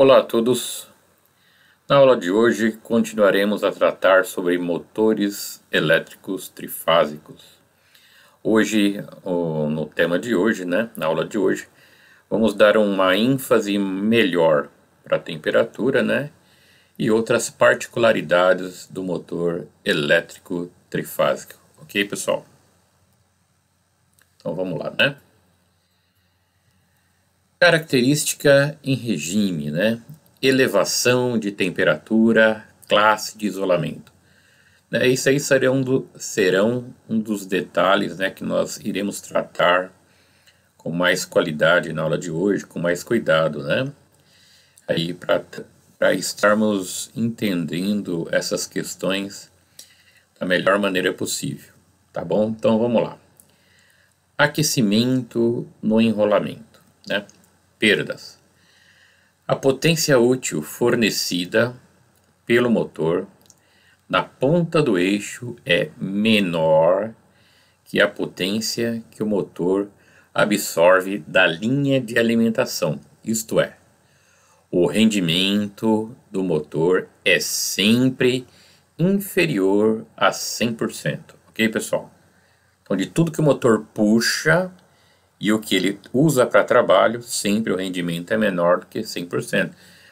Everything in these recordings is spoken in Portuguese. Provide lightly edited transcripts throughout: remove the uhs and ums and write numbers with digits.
Olá a todos. Na aula de hoje continuaremos a tratar sobre motores elétricos trifásicos. Hoje, no tema de hoje, na aula de hoje, vamos dar uma ênfase melhor para a temperatura, e outras particularidades do motor elétrico trifásico. Ok, pessoal? Então vamos lá, Característica em regime, Elevação de temperatura, classe de isolamento. Isso aí serão um dos detalhes que nós iremos tratar com mais qualidade na aula de hoje, com mais cuidado, Aí para estarmos entendendo essas questões da melhor maneira possível, tá bom? Então vamos lá. Aquecimento no enrolamento, Perdas. A potência útil fornecida pelo motor na ponta do eixo é menor que a potência que o motor absorve da linha de alimentação, isto é, o rendimento do motor é sempre inferior a 100%, ok, pessoal? Então, de tudo que o motor puxa e o que ele usa para trabalho, sempre o rendimento é menor do que 100%.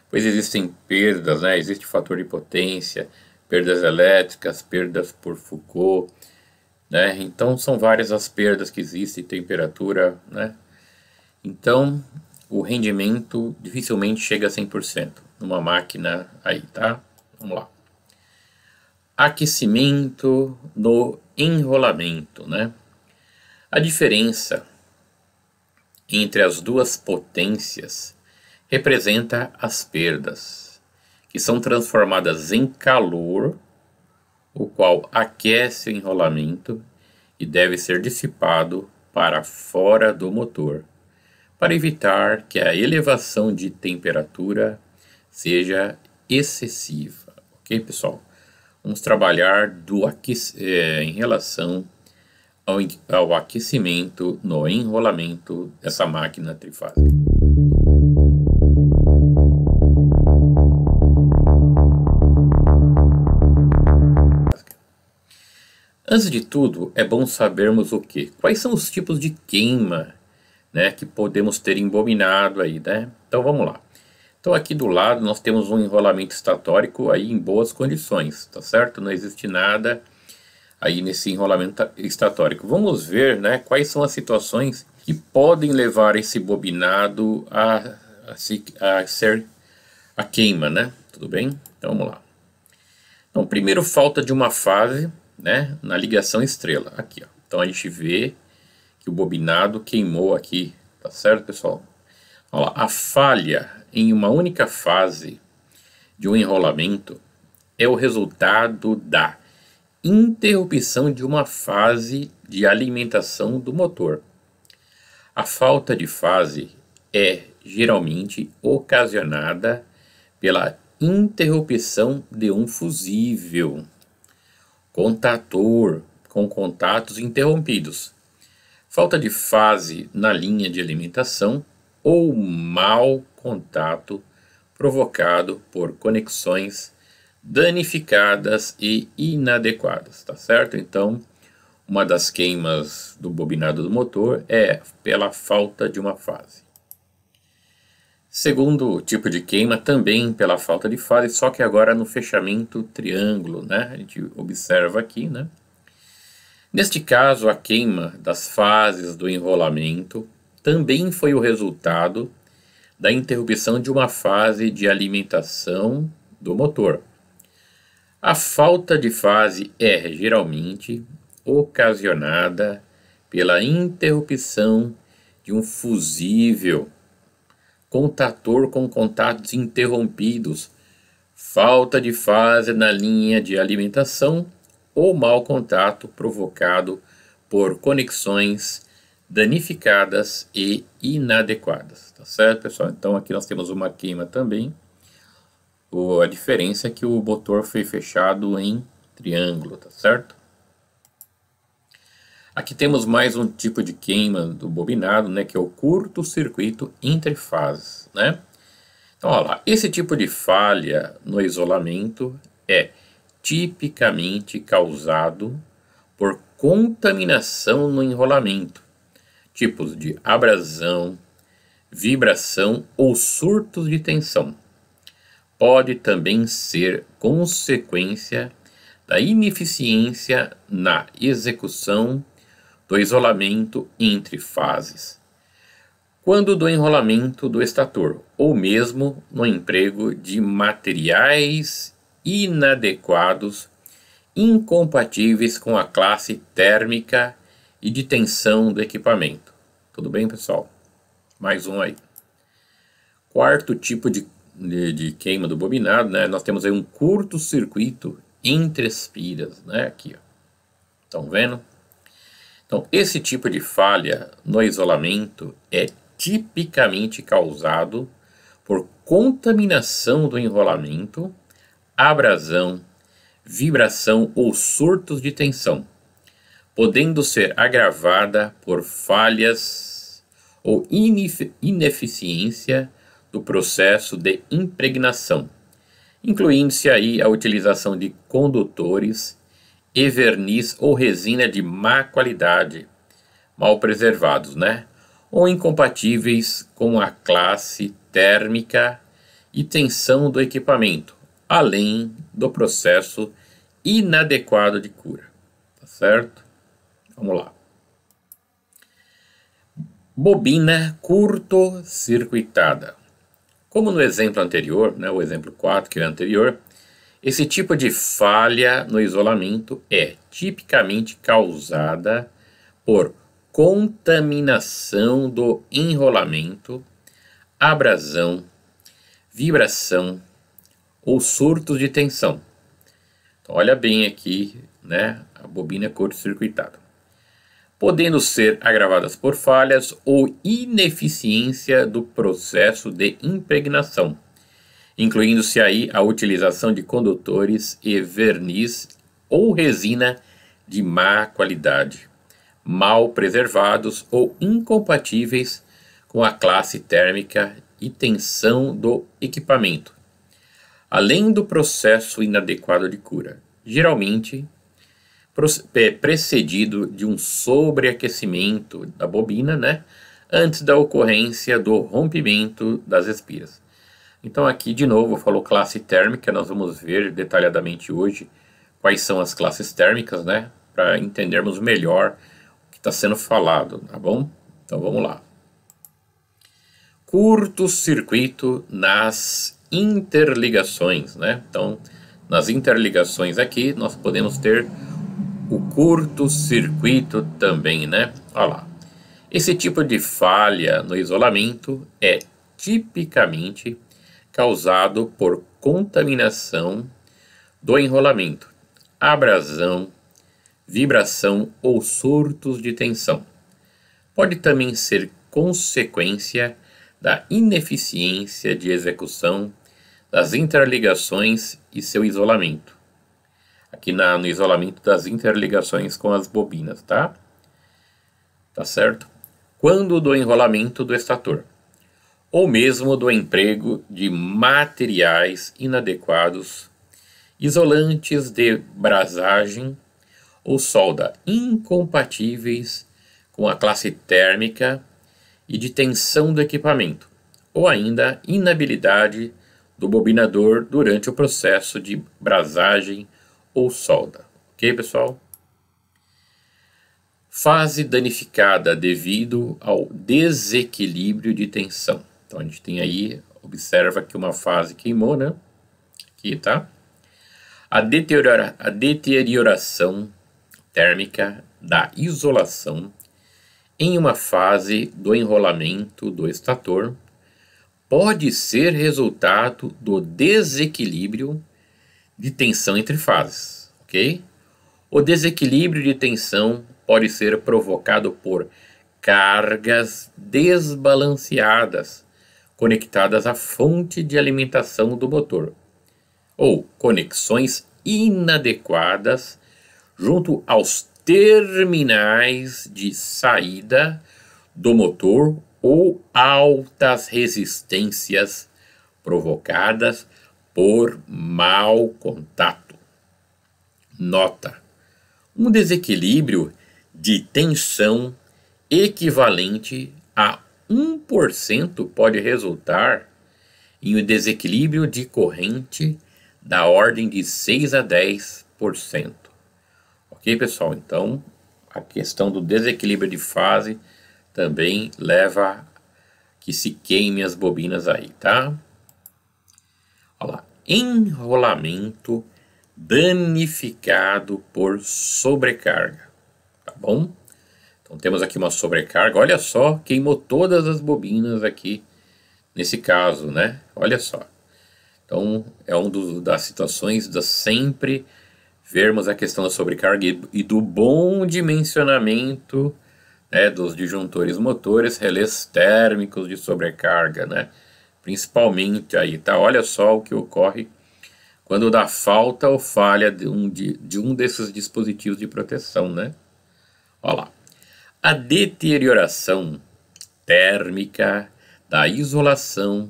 Pois existem perdas, existe fator de potência, perdas elétricas, perdas por Foucault, Então são várias as perdas que existem, temperatura, Então o rendimento dificilmente chega a 100% numa máquina aí, tá? Vamos lá. Aquecimento no enrolamento, A diferença entre as duas potências representa as perdas, que são transformadas em calor, o qual aquece o enrolamento e deve ser dissipado para fora do motor, para evitar que a elevação de temperatura seja excessiva. Ok, pessoal? Vamos trabalhar em relação ao aquecimento no enrolamento dessa máquina trifásica. Antes de tudo, é bom sabermos o quê? Quais são os tipos de queima, que podemos ter em bobinado aí, Então vamos lá. Então aqui do lado nós temos um enrolamento estatórico aí em boas condições, tá certo? Não existe nada aí nesse enrolamento estatórico. Vamos ver quais são as situações que podem levar esse bobinado a ser a queima, tudo bem? Então vamos lá. Então primeiro, falta de uma fase na ligação estrela, aqui ó. Então a gente vê que o bobinado queimou aqui, tá certo, pessoal? Olha lá, a falha em uma única fase de um enrolamento é o resultado da interrupção de uma fase de alimentação do motor. A falta de fase é geralmente ocasionada pela interrupção de um fusível contator com contatos interrompidos, falta de fase na linha de alimentação ou mau contato provocado por conexões danificadas e inadequadas, tá certo? Então, uma das queimas do bobinado do motor é pela falta de uma fase. Segundo tipo de queima, também pela falta de fase, só que agora no fechamento triângulo, A gente observa aqui, Neste caso, a queima das fases do enrolamento também foi o resultado da interrupção de uma fase de alimentação do motor. A falta de fase é geralmente ocasionada pela interrupção de um fusível contator com contatos interrompidos, falta de fase na linha de alimentação ou mau contato provocado por conexões danificadas e inadequadas, tá certo, pessoal? Então aqui nós temos uma queima também. A diferença é que o motor foi fechado em triângulo, tá certo? Aqui temos mais um tipo de queima do bobinado, que é o curto-circuito entre fases, Então, olha lá, esse tipo de falha no isolamento é tipicamente causado por contaminação no enrolamento, tipos de abrasão, vibração ou surtos de tensão. Pode também ser consequência da ineficiência na execução do isolamento entre fases, quando do enrolamento do estator, ou mesmo no emprego de materiais inadequados, incompatíveis com a classe térmica e de tensão do equipamento. Tudo bem, pessoal? Mais um aí. Quarto tipo de queima do bobinado, né? Nós temos aí um curto-circuito entre espiras, né? Aqui, ó. Estão vendo? Então, esse tipo de falha no isolamento é tipicamente causado por contaminação do enrolamento, abrasão, vibração ou surtos de tensão, podendo ser agravada por falhas ou ineficiência do processo de impregnação, incluindo-se aí a utilização de condutores e verniz ou resina de má qualidade, mal preservados, né? Ou incompatíveis com a classe térmica e tensão do equipamento, além do processo inadequado de cura. Tá certo? Vamos lá. Bobina curto-circuitada. Como no exemplo anterior, né, o exemplo 4 que é o anterior, esse tipo de falha no isolamento é tipicamente causada por contaminação do enrolamento, abrasão, vibração ou surtos de tensão. Então, olha bem aqui, né, a bobina curto-circuitada, podendo ser agravadas por falhas ou ineficiência do processo de impregnação, incluindo-se aí a utilização de condutores e verniz ou resina de má qualidade, mal preservados ou incompatíveis com a classe térmica e tensão do equipamento, além do processo inadequado de cura, geralmente precedido de um sobreaquecimento da bobina, né, antes da ocorrência do rompimento das espiras. Então aqui de novo falou classe térmica, nós vamos ver detalhadamente hoje quais são as classes térmicas, né, para entendermos melhor o que está sendo falado, tá bom? Então vamos lá. Curto-circuito nas interligações, né? Então nas interligações aqui nós podemos ter o curto-circuito também, né? Olha lá. Esse tipo de falha no isolamento é tipicamente causado por contaminação do enrolamento, abrasão, vibração ou surtos de tensão. Pode também ser consequência da ineficiência de execução das interligações e seu isolamento. Aqui no isolamento das interligações com as bobinas, tá? Tá certo? Quando do enrolamento do estator, ou mesmo do emprego de materiais inadequados, isolantes de brasagem ou solda incompatíveis com a classe térmica e de tensão do equipamento, ou ainda inabilidade do bobinador durante o processo de brasagem ou solda. Ok, pessoal? Fase danificada devido ao desequilíbrio de tensão. Então a gente tem aí, observa que uma fase queimou, né? Aqui, tá? A deterioração térmica da isolação em uma fase do enrolamento do estator pode ser resultado do desequilíbrio de tensão entre fases, ok? O desequilíbrio de tensão pode ser provocado por cargas desbalanceadas conectadas à fonte de alimentação do motor, ou conexões inadequadas junto aos terminais de saída do motor ou altas resistências provocadas por mau contato. Nota: um desequilíbrio de tensão equivalente a 1% pode resultar em um desequilíbrio de corrente da ordem de 6 a 10%. Ok, pessoal? Então, a questão do desequilíbrio de fase também leva a que se queime as bobinas aí, tá? Olha lá. Enrolamento danificado por sobrecarga, tá bom? Então temos aqui uma sobrecarga, olha só, queimou todas as bobinas aqui nesse caso, né? Olha só. Então é das situações de sempre vermos a questão da sobrecarga e do bom dimensionamento, né, dos disjuntores motores, relés térmicos de sobrecarga, né? Principalmente aí, tá? Olha só o que ocorre quando dá falta ou falha de um desses dispositivos de proteção, né? Olha lá. A deterioração térmica da isolação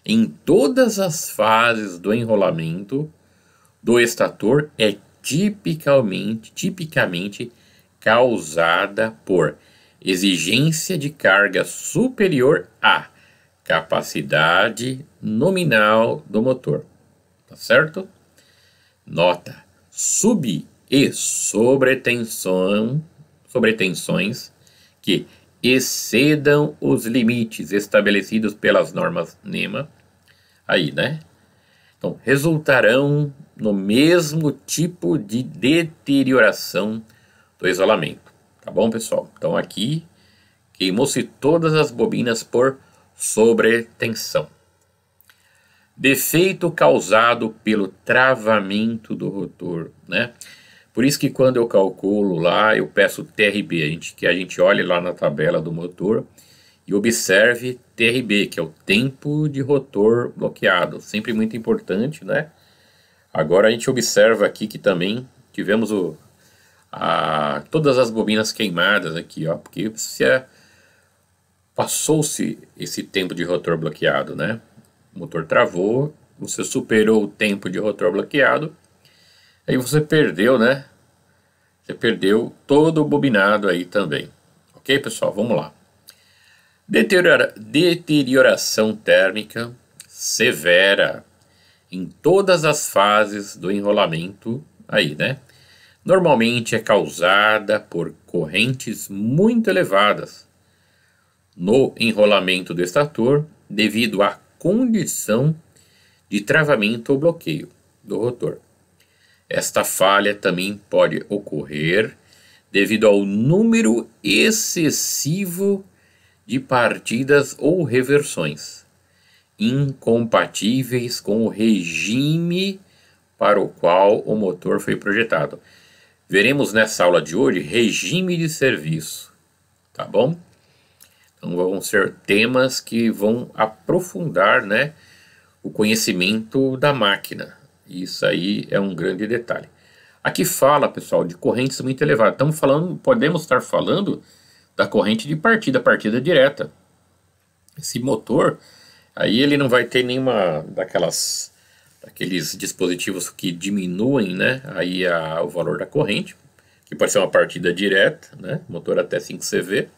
em todas as fases do enrolamento do estator é tipicamente causada por exigência de carga superior à capacidade nominal do motor. Tá certo? Nota: sub- e sobretensões que excedam os limites estabelecidos pelas normas NEMA, aí, né? Então, resultarão no mesmo tipo de deterioração do isolamento. Tá bom, pessoal? Então, aqui queimou-se todas as bobinas por sobretensão. Defeito causado pelo travamento do rotor, né? Por isso que quando eu calculo lá, eu peço TRB, que a gente olhe lá na tabela do motor e observe TRB, que é o tempo de rotor bloqueado. Sempre muito importante, né? Agora a gente observa aqui que também tivemos todas as bobinas queimadas aqui, ó, porque passou-se esse tempo de rotor bloqueado, né? O motor travou, você superou o tempo de rotor bloqueado, aí você perdeu, né? Você perdeu todo o bobinado aí também. Ok, pessoal? Vamos lá. Deterioração térmica severa em todas as fases do enrolamento aí, né? Normalmente é causada por correntes muito elevadas no enrolamento do estator devido à condição de travamento ou bloqueio do rotor. Esta falha também pode ocorrer devido ao número excessivo de partidas ou reversões incompatíveis com o regime para o qual o motor foi projetado. Veremos nessa aula de hoje regime de serviço, tá bom? Então vão ser temas que vão aprofundar, né, o conhecimento da máquina. Isso aí é um grande detalhe. Aqui fala, pessoal, de correntes muito elevadas. Podemos estar falando da corrente de partida direta. Esse motor, aí ele não vai ter nenhuma daqueles dispositivos que diminuem, né, aí o valor da corrente, que pode ser uma partida direta, né, motor até 5 CV.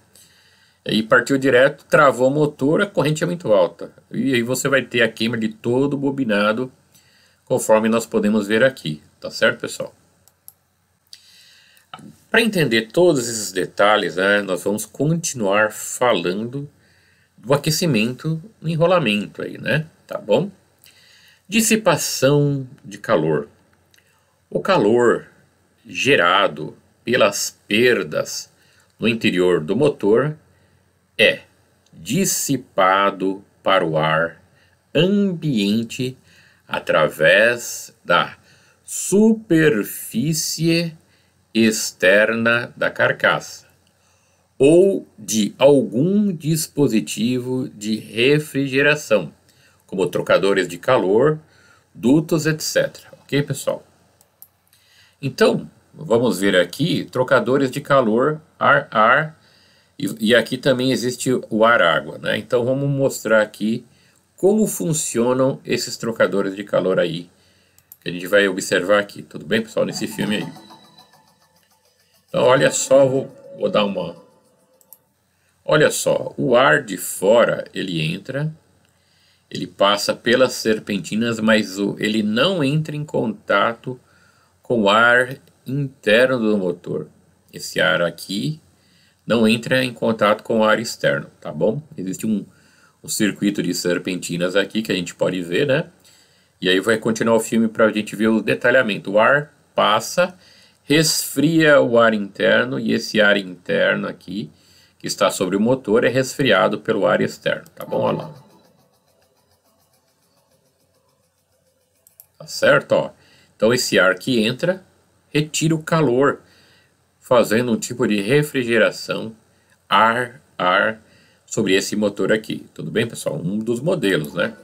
Aí partiu direto, travou o motor, a corrente é muito alta. E aí você vai ter a queima de todo o bobinado, conforme nós podemos ver aqui. Tá certo, pessoal? Para entender todos esses detalhes, né, nós vamos continuar falando do aquecimento no enrolamento aí, né? Tá bom? Dissipação de calor. O calor gerado pelas perdas no interior do motor é dissipado para o ar ambiente através da superfície externa da carcaça ou de algum dispositivo de refrigeração, como trocadores de calor, dutos, etc. Ok, pessoal? Então, vamos ver aqui trocadores de calor ar-ar, e aqui também existe o ar-água, né? Então vamos mostrar aqui como funcionam esses trocadores de calor aí, que a gente vai observar aqui. Tudo bem, pessoal? Nesse filme aí. Então, olha só, vou dar uma... Olha só, o ar de fora, ele entra, ele passa pelas serpentinas, mas ele não entra em contato com o ar interno do motor. Esse ar aqui não entra em contato com o ar externo, tá bom? Existe um circuito de serpentinas aqui que a gente pode ver, né? E aí vai continuar o filme para a gente ver o detalhamento. O ar passa, resfria o ar interno, e esse ar interno aqui, que está sobre o motor, é resfriado pelo ar externo, tá bom? Olha lá. Tá certo, ó. Então esse ar que entra, retira o calor, fazendo um tipo de refrigeração, ar, sobre esse motor aqui. Tudo bem, pessoal? Um dos modelos, né?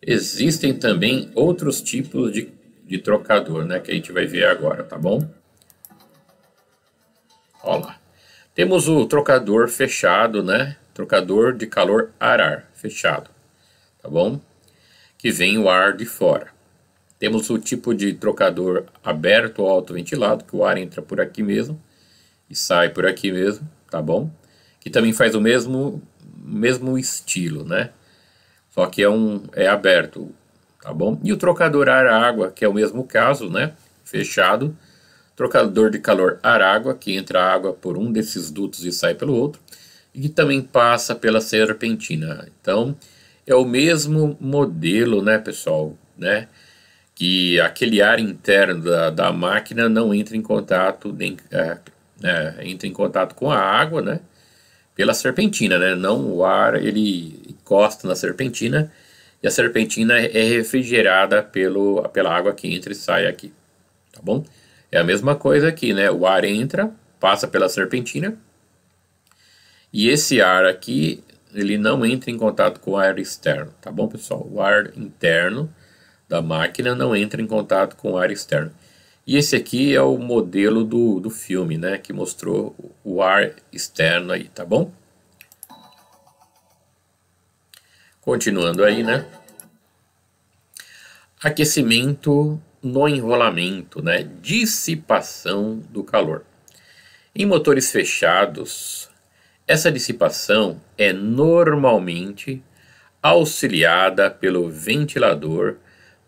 Existem também outros tipos de trocador, né? Que a gente vai ver agora, tá bom? Olha lá. Temos o trocador fechado, né? Trocador de calor ar fechado, tá bom? Que vem o ar de fora. Temos o tipo de trocador aberto ou autoventilado, que o ar entra por aqui mesmo e sai por aqui mesmo, tá bom? Que também faz o mesmo estilo, né? Só que é aberto, tá bom? E o trocador ar-água, que é o mesmo caso, né? Fechado. Trocador de calor ar-água, que entra a água por um desses dutos e sai pelo outro. E que também passa pela serpentina. Então, é o mesmo modelo, né, pessoal? Né? Que aquele ar interno da máquina não entra em contato, entra em contato com a água, né? Pela serpentina, né? Não, o ar ele encosta na serpentina e a serpentina é refrigerada pela água que entra e sai aqui, tá bom? É a mesma coisa aqui, né? O ar entra, passa pela serpentina e esse ar aqui ele não entra em contato com o ar externo, tá bom, pessoal? O ar interno da máquina não entra em contato com o ar externo. E esse aqui é o modelo do filme, né? Que mostrou o ar externo aí, tá bom? Continuando aí, né? Aquecimento no enrolamento, né? Dissipação do calor. Em motores fechados, essa dissipação é normalmente auxiliada pelo ventilador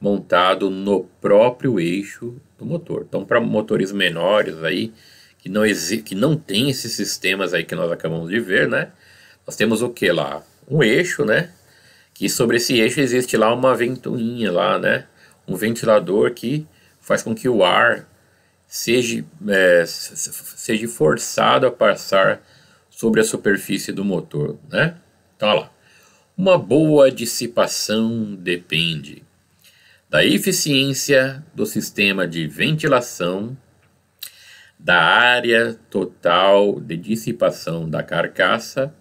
montado no próprio eixo do motor. Então, para motores menores aí, que não tem esses sistemas aí que nós acabamos de ver, né? Nós temos o que lá? Um eixo, né? Que sobre esse eixo existe lá uma ventoinha lá, né? Um ventilador que faz com que o ar seja forçado a passar sobre a superfície do motor, né? Então, olha lá. Uma boa dissipação depende da eficiência do sistema de ventilação, da área total de dissipação da carcaça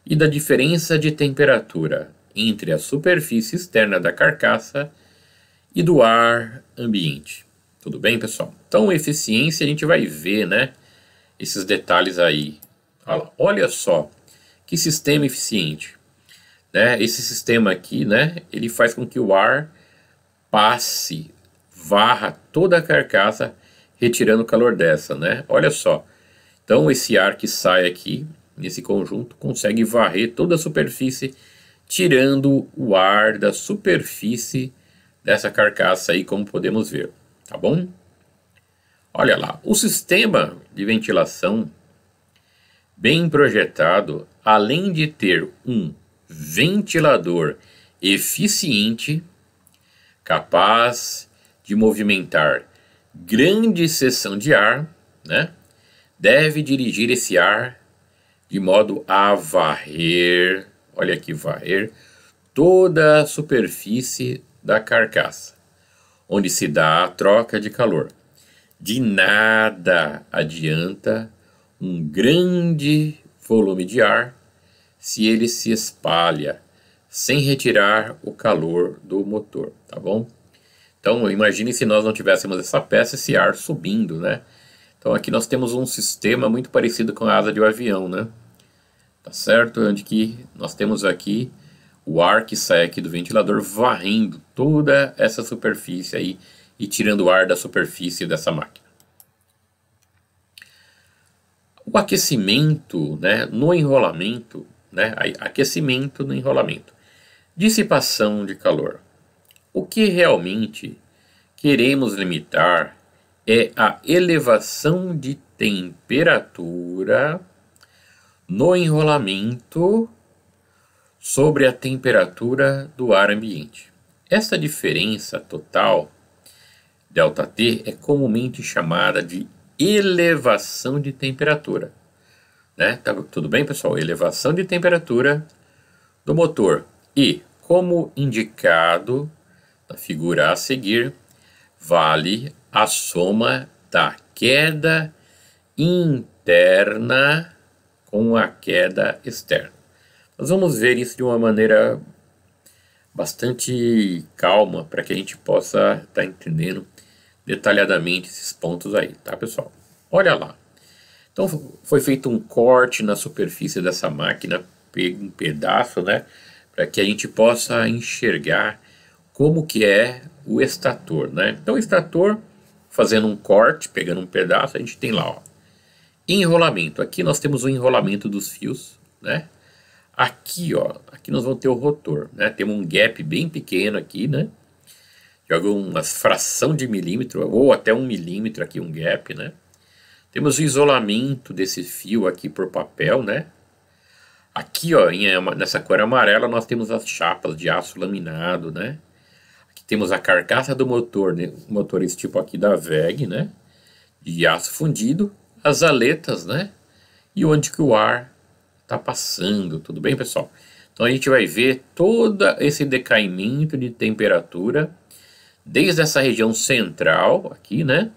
e da diferença de temperatura entre a superfície externa da carcaça e do ar ambiente. Tudo bem, pessoal? Então, eficiência a gente vai ver, né? Esses detalhes aí. Olha só, que sistema eficiente. Né? Esse sistema aqui, né? Ele faz com que o ar passe, varra toda a carcaça, retirando o calor dessa, né? Olha só. Então, esse ar que sai aqui, nesse conjunto, consegue varrer toda a superfície, tirando o ar da superfície dessa carcaça aí, como podemos ver, tá bom? Olha lá, o sistema de ventilação bem projetado, além de ter um ventilador eficiente, capaz de movimentar grande seção de ar, né? Deve dirigir esse ar de modo a varrer, olha aqui, varrer toda a superfície da carcaça, onde se dá a troca de calor. De nada adianta um grande volume de ar se ele se espalha sem retirar o calor do motor, tá bom? Então, imagine se nós não tivéssemos essa peça, esse ar subindo, né? Então, aqui nós temos um sistema muito parecido com a asa de um avião, né? tá certo? Onde que nós temos aqui o ar que sai aqui do ventilador varrendo toda essa superfície aí e tirando o ar da superfície dessa máquina. O aquecimento, né, no enrolamento, né, aquecimento no enrolamento, dissipação de calor. O que realmente queremos limitar é a elevação de temperatura no enrolamento sobre a temperatura do ar ambiente. Essa diferença total, ΔT, é comumente chamada de elevação de temperatura. Né? Tá, tudo bem, pessoal? Elevação de temperatura do motor. E, como indicado na figura a seguir, vale a soma da queda interna com a queda externa. Nós vamos ver isso de uma maneira bastante calma para que a gente possa estar entendendo detalhadamente esses pontos aí, tá, pessoal? Olha lá. Então foi feito um corte na superfície dessa máquina, um pedaço, né, para que a gente possa enxergar como que é o estator, né? Então o estator, fazendo um corte, pegando um pedaço, a gente tem lá, ó, enrolamento. Aqui nós temos o enrolamento dos fios, né? Aqui, ó, aqui nós vamos ter o rotor, né? Temos um gap bem pequeno aqui, né? De alguma fração de milímetro, ou até 1 milímetro aqui, um gap, né? Temos o isolamento desse fio aqui por papel, né? Aqui, ó, nessa cor amarela, nós temos as chapas de aço laminado, né? Aqui temos a carcaça do motor, né? Motores tipo aqui da WEG, né? De aço fundido, as aletas, né? E onde que o ar está passando, tudo bem, pessoal? Então a gente vai ver todo esse decaimento de temperatura desde essa região central aqui, né,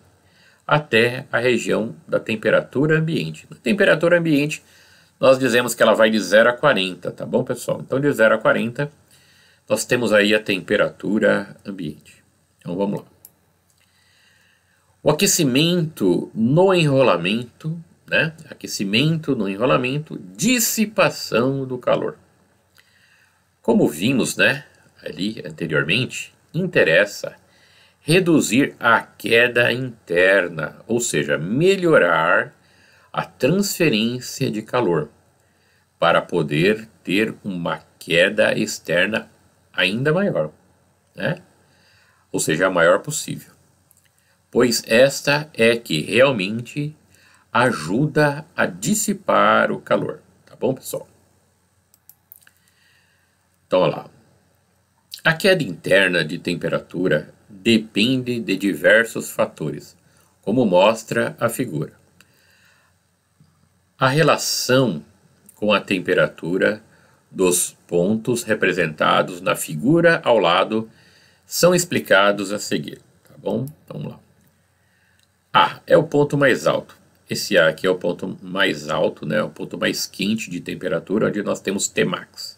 até a região da temperatura ambiente. Na temperatura ambiente, nós dizemos que ela vai de 0 a 40, tá bom, pessoal? Então de 0 a 40, nós temos aí a temperatura ambiente. Então vamos lá. O aquecimento no enrolamento, né? Aquecimento no enrolamento, dissipação do calor. Como vimos, né, ali anteriormente, interessa reduzir a queda interna, ou seja, melhorar a transferência de calor para poder ter uma queda externa ainda maior, né? Ou seja, a maior possível. Pois esta é que realmente ajuda a dissipar o calor, tá bom, pessoal? Então, olha lá. A queda interna de temperatura depende de diversos fatores, como mostra a figura. A relação com a temperatura dos pontos representados na figura ao lado são explicados a seguir, tá bom? Vamos lá. A é o ponto mais alto. Esse A aqui é o ponto mais alto, né? O ponto mais quente de temperatura, onde nós temos Tmax.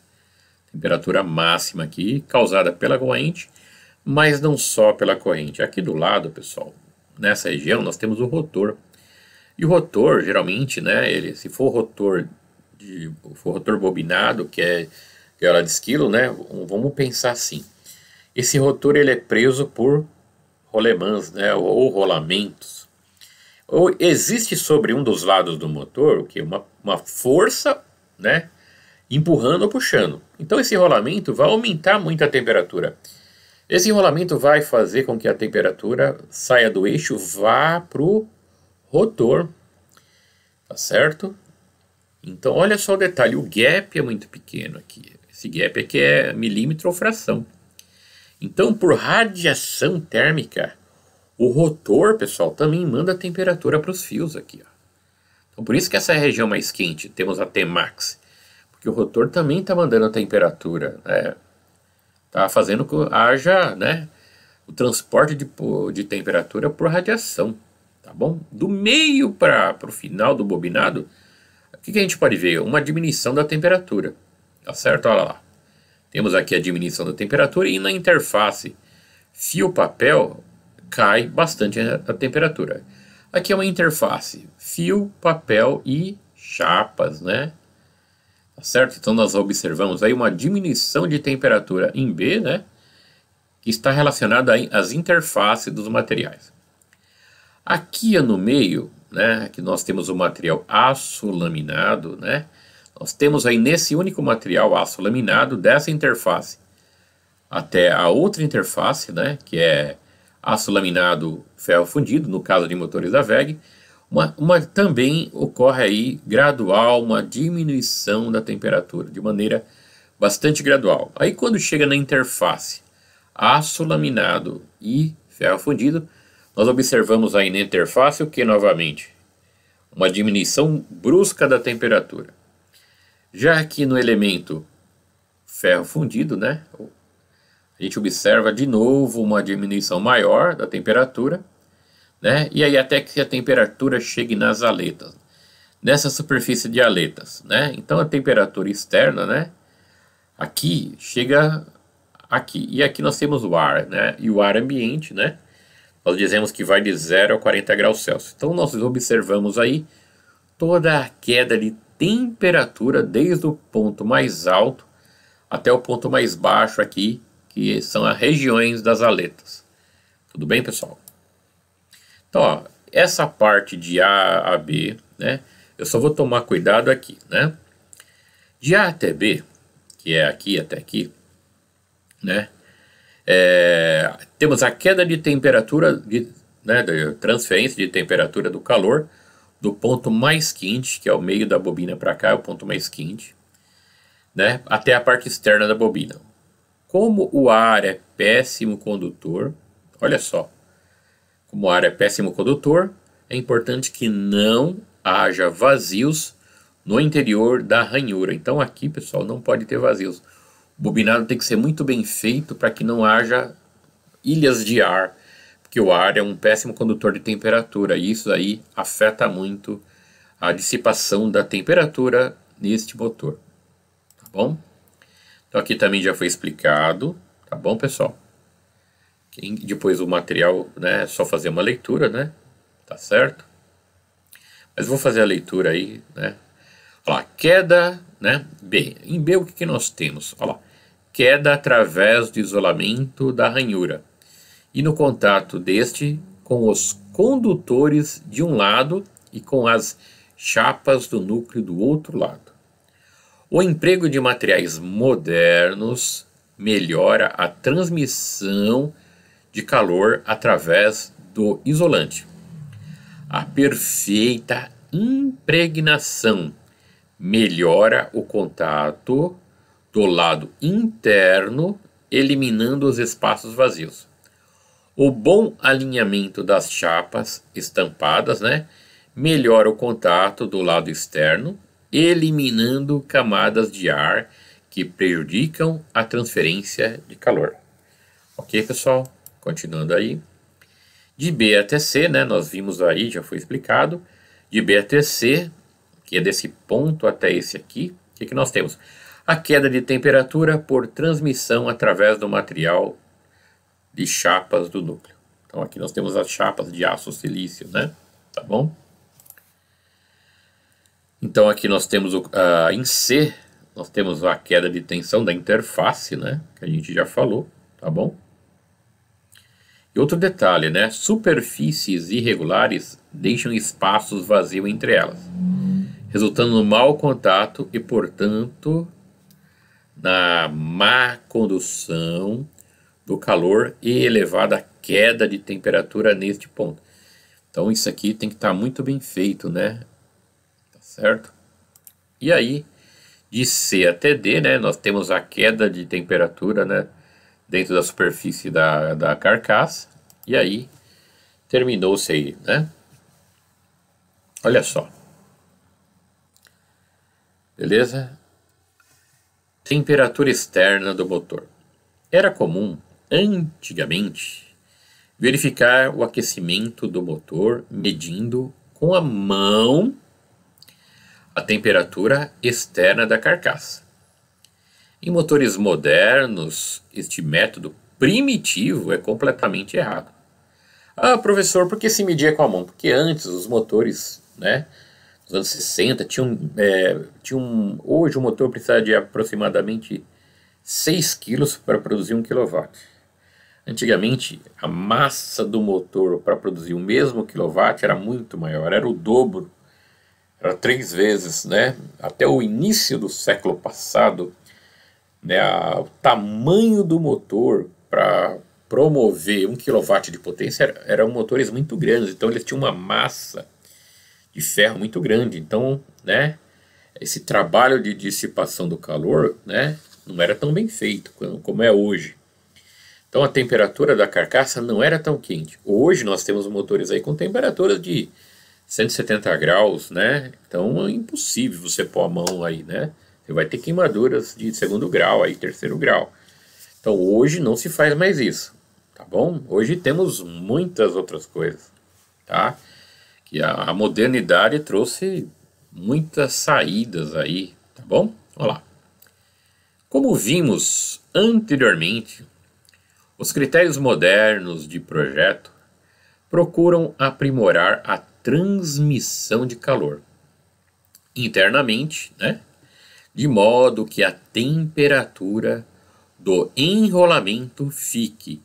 Temperatura máxima aqui, causada pela corrente, mas não só pela corrente. Aqui do lado, pessoal, nessa região, nós temos o rotor. E o rotor, geralmente, né, se for rotor bobinado, que é ela de esquilo, né, vamos pensar assim. Esse rotor, ele é preso por rolemãs, né, ou rolamentos. Ou existe sobre um dos lados do motor o que? Uma força, né, empurrando ou puxando. Então esse rolamento vai aumentar muito a temperatura. Esse rolamento vai fazer com que a temperatura saia do eixo, vá para o rotor. Tá certo? Então olha só o detalhe, o gap é muito pequeno aqui. Esse gap aqui é milímetro ou fração. Então por radiação térmica, o rotor, pessoal, também manda a temperatura para os fios aqui, ó. Então por isso que essa é a região mais quente, temos a Tmax. Porque o rotor também está mandando a temperatura, né? Está fazendo que haja, né, o transporte de temperatura por radiação, tá bom? Do meio para o final do bobinado, o que a gente pode ver? Uma diminuição da temperatura, tá certo? Olha lá. Temos aqui a diminuição da temperatura e na interface fio-papel cai bastante a temperatura. Aqui é uma interface fio, papel e chapas, né? tá certo? Então nós observamos aí uma diminuição de temperatura em B, né, que está relacionada às interfaces dos materiais. Aqui no meio, né, aqui nós temos o material aço laminado, né, nós temos aí nesse único material aço laminado, dessa interface até a outra interface, né, que é aço laminado ferro fundido, no caso de motores da WEG, também ocorre aí gradual, uma diminuição da temperatura, de maneira bastante gradual. Aí quando chega na interface aço laminado e ferro fundido, nós observamos aí na interface o que novamente? Uma diminuição brusca da temperatura. Já aqui no elemento ferro fundido, né, a gente observa de novo uma diminuição maior da temperatura, né, e aí até que a temperatura chegue nas aletas, nessa superfície de aletas, né, então a temperatura externa, né, aqui chega aqui, e aqui nós temos o ar, né, e o ar ambiente, né, nós dizemos que vai de 0 a 40 graus Celsius. Então nós observamos aí toda a queda de temperatura desde o ponto mais alto até o ponto mais baixo aqui, que são as regiões das aletas. Tudo bem, pessoal? Então, ó, essa parte de A a B, né, eu só vou tomar cuidado aqui, né? De A até B, que é aqui até aqui, né, temos a queda de temperatura, né, de transferência de temperatura do calor, do ponto mais quente, que é o meio da bobina para cá, é o ponto mais quente, né, até a parte externa da bobina. Como o ar é péssimo condutor, olha só, como o ar é péssimo condutor, é importante que não haja vazios no interior da ranhura. Então aqui, pessoal, não pode ter vazios. O bobinado tem que ser muito bem feito para que não haja ilhas de ar, porque o ar é um péssimo condutor de temperatura e isso aí afeta muito a dissipação da temperatura neste motor, tá bom? Então aqui também já foi explicado, tá bom, pessoal? Depois o material, né, é só fazer uma leitura, né, tá certo? Mas vou fazer a leitura aí, né? Olha lá, queda, né, B. Em B o que nós temos? Olha lá, queda através do isolamento da ranhura e no contato deste com os condutores de um lado e com as chapas do núcleo do outro lado. O emprego de materiais modernos melhora a transmissão de calor através do isolante. A perfeita impregnação melhora o contato do lado interno, eliminando os espaços vazios. O bom alinhamento das chapas estampadas, né, melhora o contato do lado externo, eliminando camadas de ar que prejudicam a transferência de calor. Ok, pessoal? Continuando aí. De B até C, né, nós vimos aí, já foi explicado. De B até C, que é desse ponto até esse aqui, o que nós temos? A queda de temperatura por transmissão através do material de chapas do núcleo. Então aqui nós temos as chapas de aço silício, né? Tá bom? Então aqui nós temos em C, nós temos a queda de tensão da interface, né? Que a gente já falou, tá bom? E outro detalhe, né? Superfícies irregulares deixam espaços vazios entre elas, resultando no mau contato e, portanto, na má condução do calor e elevada queda de temperatura neste ponto. Então isso aqui tem que estar muito bem feito, né? Tá certo? E aí, de C até D, né, nós temos a queda de temperatura, né, dentro da superfície da carcaça. E aí, terminou-se aí, né? Olha só. Beleza? Temperatura externa do motor. Era comum, antigamente, verificar o aquecimento do motor medindo com a mão a temperatura externa da carcaça. Em motores modernos, este método primitivo é completamente errado. Ah, professor, por que se media com a mão? Porque antes os motores, né, nos anos 60, hoje o motor precisa de aproximadamente 6 quilos para produzir 1 kW. Antigamente, a massa do motor para produzir o mesmo quilowatt era muito maior, era o dobro, era 3 vezes, né? Até o início do século passado, né, o tamanho do motor para promover 1 kW de potência eram motores muito grandes, então eles tinham uma massa de ferro muito grande. Então, né, esse trabalho de dissipação do calor, né, não era tão bem feito como é hoje. Então a temperatura da carcaça não era tão quente. Hoje nós temos motores aí com temperaturas de 170 graus, né? Então é impossível você pôr a mão aí, né? Você vai ter queimaduras de 2º grau, aí 3º grau. Então hoje não se faz mais isso, tá bom? Hoje temos muitas outras coisas, tá? Que a modernidade trouxe muitas saídas aí, tá bom? Olha lá. Como vimos anteriormente, os critérios modernos de projeto procuram aprimorar a transmissão de calor internamente, né? De modo que a temperatura do enrolamento fique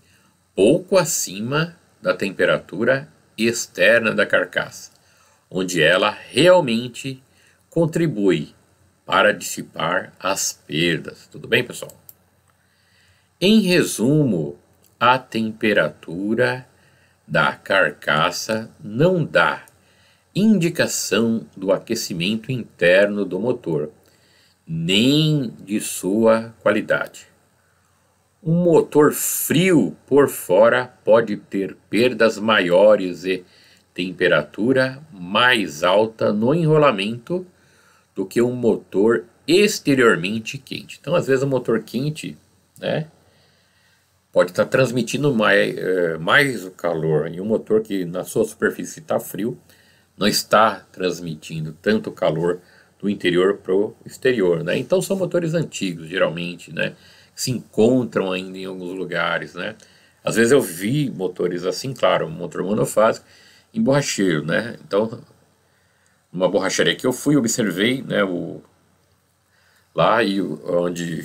pouco acima da temperatura externa da carcaça, onde ela realmente contribui para dissipar as perdas. Tudo bem, pessoal? Em resumo, a temperatura da carcaça não dá indicação do aquecimento interno do motor, nem de sua qualidade. Um motor frio por fora pode ter perdas maiores e temperatura mais alta no enrolamento do que um motor exteriormente quente. Então, às vezes, o motor quente, né, pode estar transmitindo mais o calor, e um motor que na sua superfície está frio não está transmitindo tanto calor do interior para o exterior, né? Então são motores antigos, geralmente, né, que se encontram ainda em alguns lugares, né? Às vezes eu vi motores assim, claro, um motor monofásico em borracheiro, né? Então, numa borracharia que eu fui, observei, né, lá e onde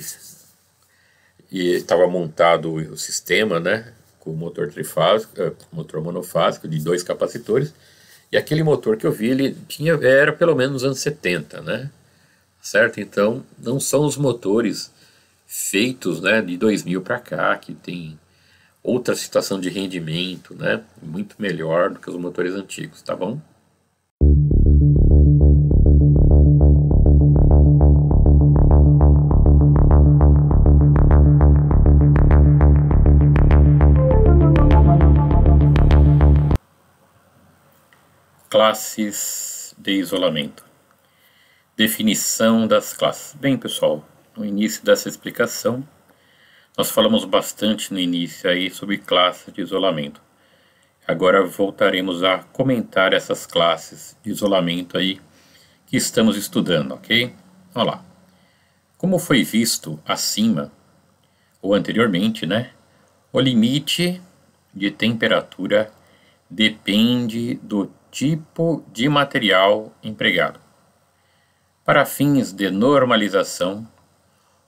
estava montado o sistema, né, com motor trifásico, motor monofásico de 2 capacitores, e aquele motor que eu vi, ele era pelo menos nos anos 70, né, certo? Então não são os motores feitos, né, de 2000 para cá, que tem outra situação de rendimento, né, muito melhor do que os motores antigos, tá bom? Classes de isolamento. Definição das classes. Bem, pessoal, no início dessa explicação, nós falamos bastante no início aí sobre classes de isolamento. Agora voltaremos a comentar essas classes de isolamento aí que estamos estudando, ok? Olha lá. Como foi visto acima, ou anteriormente, né? O limite de temperatura depende do tipo de material empregado. Para fins de normalização,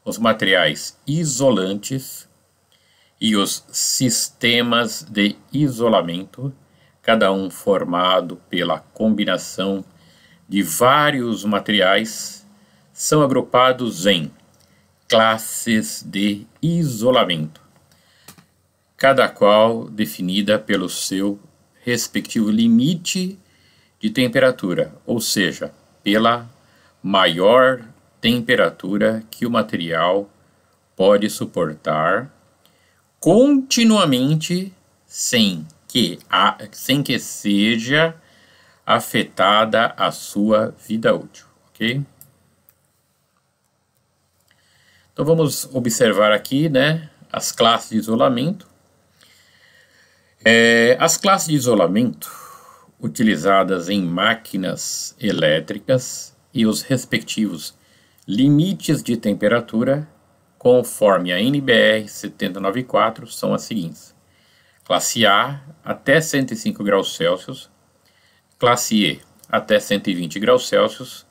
os materiais isolantes e os sistemas de isolamento, cada um formado pela combinação de vários materiais, são agrupados em classes de isolamento, cada qual definida pelo seu respectivo limite de temperatura, ou seja, pela maior temperatura que o material pode suportar continuamente sem que seja afetada a sua vida útil, ok? Então vamos observar aqui, né, as classes de isolamento. As classes de isolamento utilizadas em máquinas elétricas e os respectivos limites de temperatura, conforme a NBR 7094, são as seguintes: classe A até 105 graus Celsius, classe E até 120 graus Celsius,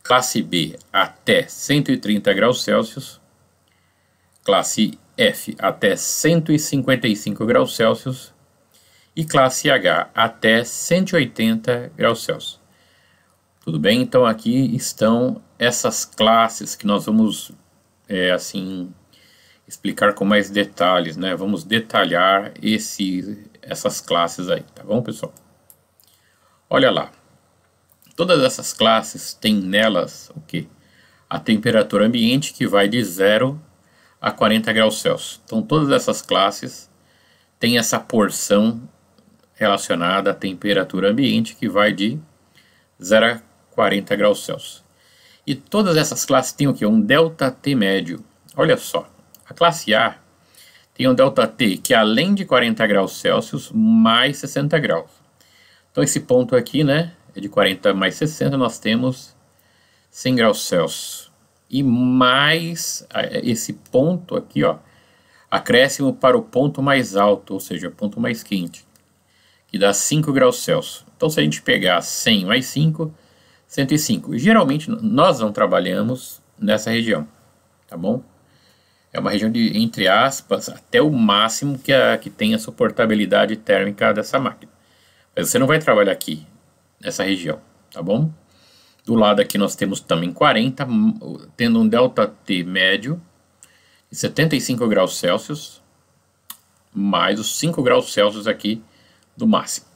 classe B até 130 graus Celsius, classe F até 155 graus Celsius e classe H até 180 graus Celsius. Tudo bem? Então aqui estão essas classes que nós vamos assim explicar com mais detalhes, né? Vamos detalhar essas classes aí, tá bom, pessoal? Olha lá, todas essas classes têm nelas o quê? A temperatura ambiente, que vai de 0 a 40 graus Celsius. Então todas essas classes têm essa porção relacionada à temperatura ambiente, que vai de 0 a 40 graus Celsius. E todas essas classes têm o quê? Um ΔT médio. Olha só, a classe A tem um ΔT que além de 40 graus Celsius, mais 60 graus. Então esse ponto aqui, né, é de 40 mais 60, nós temos 100 graus Celsius. E mais esse ponto aqui, ó, acréscimo para o ponto mais alto, ou seja, o ponto mais quente, que dá 5 graus Celsius. Então se a gente pegar 100 mais 5, 105. Geralmente nós não trabalhamos nessa região, tá bom? É uma região de, entre aspas, até o máximo que tem a suportabilidade térmica dessa máquina. Mas você não vai trabalhar aqui, nessa região, tá bom? Do lado aqui nós temos também 40, tendo um ΔT médio de 75 graus Celsius, mais os 5 graus Celsius aqui do máximo.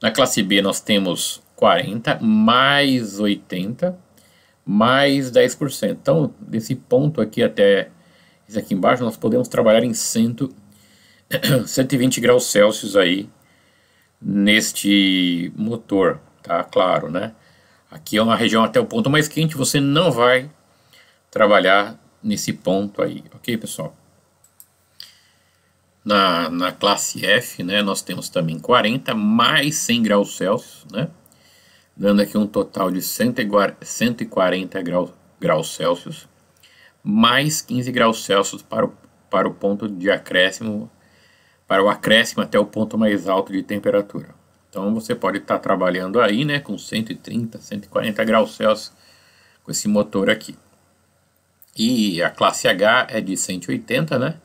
Na classe B nós temos 40, mais 80, mais 10%. Então, desse ponto aqui até esse aqui embaixo, nós podemos trabalhar em 120 graus Celsius aí neste motor, tá? Claro, né? Aqui é uma região até o ponto mais quente, você não vai trabalhar nesse ponto aí, ok, pessoal? Na classe F, né, nós temos também 40 mais 100 graus Celsius, né? Dando aqui um total de 140 graus Celsius, mais 15 graus Celsius para o ponto de acréscimo, para o acréscimo até o ponto mais alto de temperatura. Então você pode estar trabalhando aí, né, com 130, 140 graus Celsius com esse motor aqui. E a classe H é de 180, né?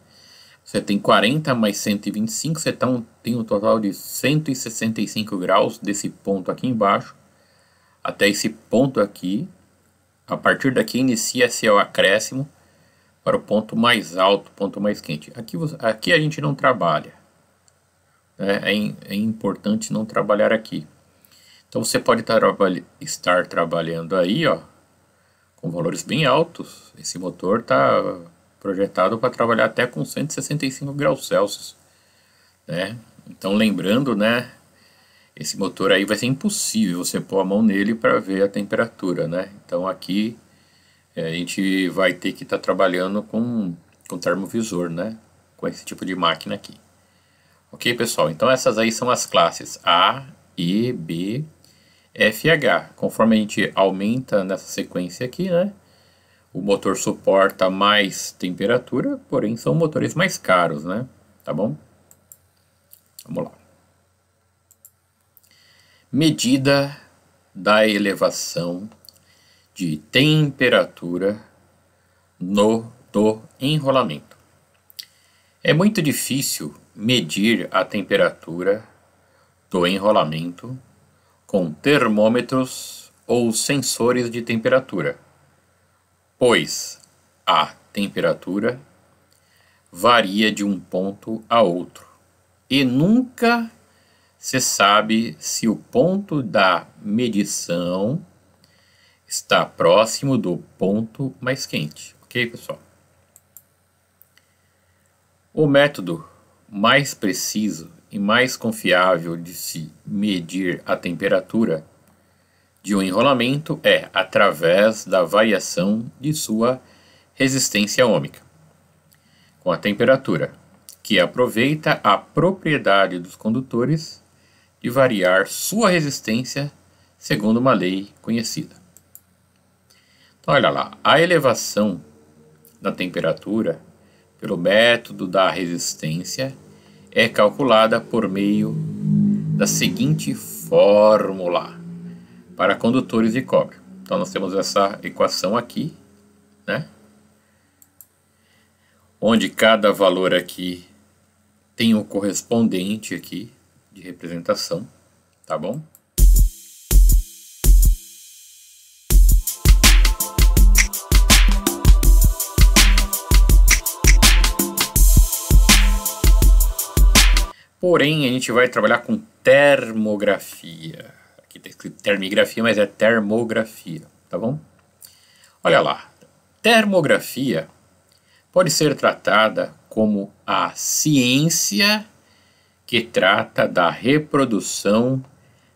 Você tem 40 mais 125, você tem um total de 165 graus desse ponto aqui embaixo até esse ponto aqui. A partir daqui inicia-se o acréscimo para o ponto mais alto, ponto mais quente. Aqui a gente não trabalha. É importante não trabalhar aqui. Então você pode estar trabalhando aí, ó, com valores bem altos. Esse motor está projetado para trabalhar até com 165 graus Celsius, né? Então lembrando, né, esse motor aí vai ser impossível você pôr a mão nele para ver a temperatura, né? Então aqui a gente vai ter que estar trabalhando com termovisor, né? Com esse tipo de máquina aqui. Ok, pessoal? Então essas aí são as classes A, E, B, F e H. Conforme a gente aumenta nessa sequência aqui, né, o motor suporta mais temperatura, porém são motores mais caros, né? Tá bom? Vamos lá. Medida da elevação de temperatura do enrolamento. É muito difícil medir a temperatura do enrolamento com termômetros ou sensores de temperatura, pois a temperatura varia de um ponto a outro e nunca se sabe se o ponto da medição está próximo do ponto mais quente, ok, pessoal? O método mais preciso e mais confiável de se medir a temperatura de um enrolamento é através da variação de sua resistência ohmica com a temperatura, que aproveita a propriedade dos condutores de variar sua resistência segundo uma lei conhecida. Então, olha lá, a elevação da temperatura pelo método da resistência é calculada por meio da seguinte fórmula. para condutores de cobre. Então nós temos essa equação aqui, né? Onde cada valor aqui tem o correspondente aqui de representação, tá bom? Porém, a gente vai trabalhar com termografia. Aqui está escrito termigrafia, mas é termografia, tá bom? Olha lá, termografia pode ser tratada como a ciência que trata da reprodução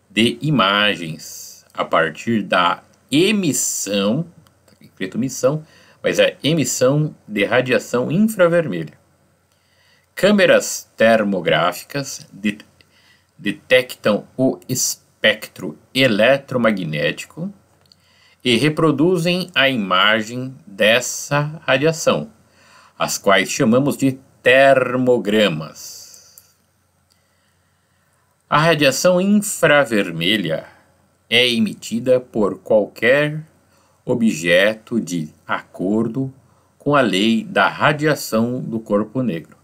de imagens a partir da emissão, está escrito emissão, mas é emissão de radiação infravermelha. Câmeras termográficas detectam o espectro eletromagnético e reproduzem a imagem dessa radiação, as quais chamamos de termogramas. A radiação infravermelha é emitida por qualquer objeto de acordo com a lei da radiação do corpo negro.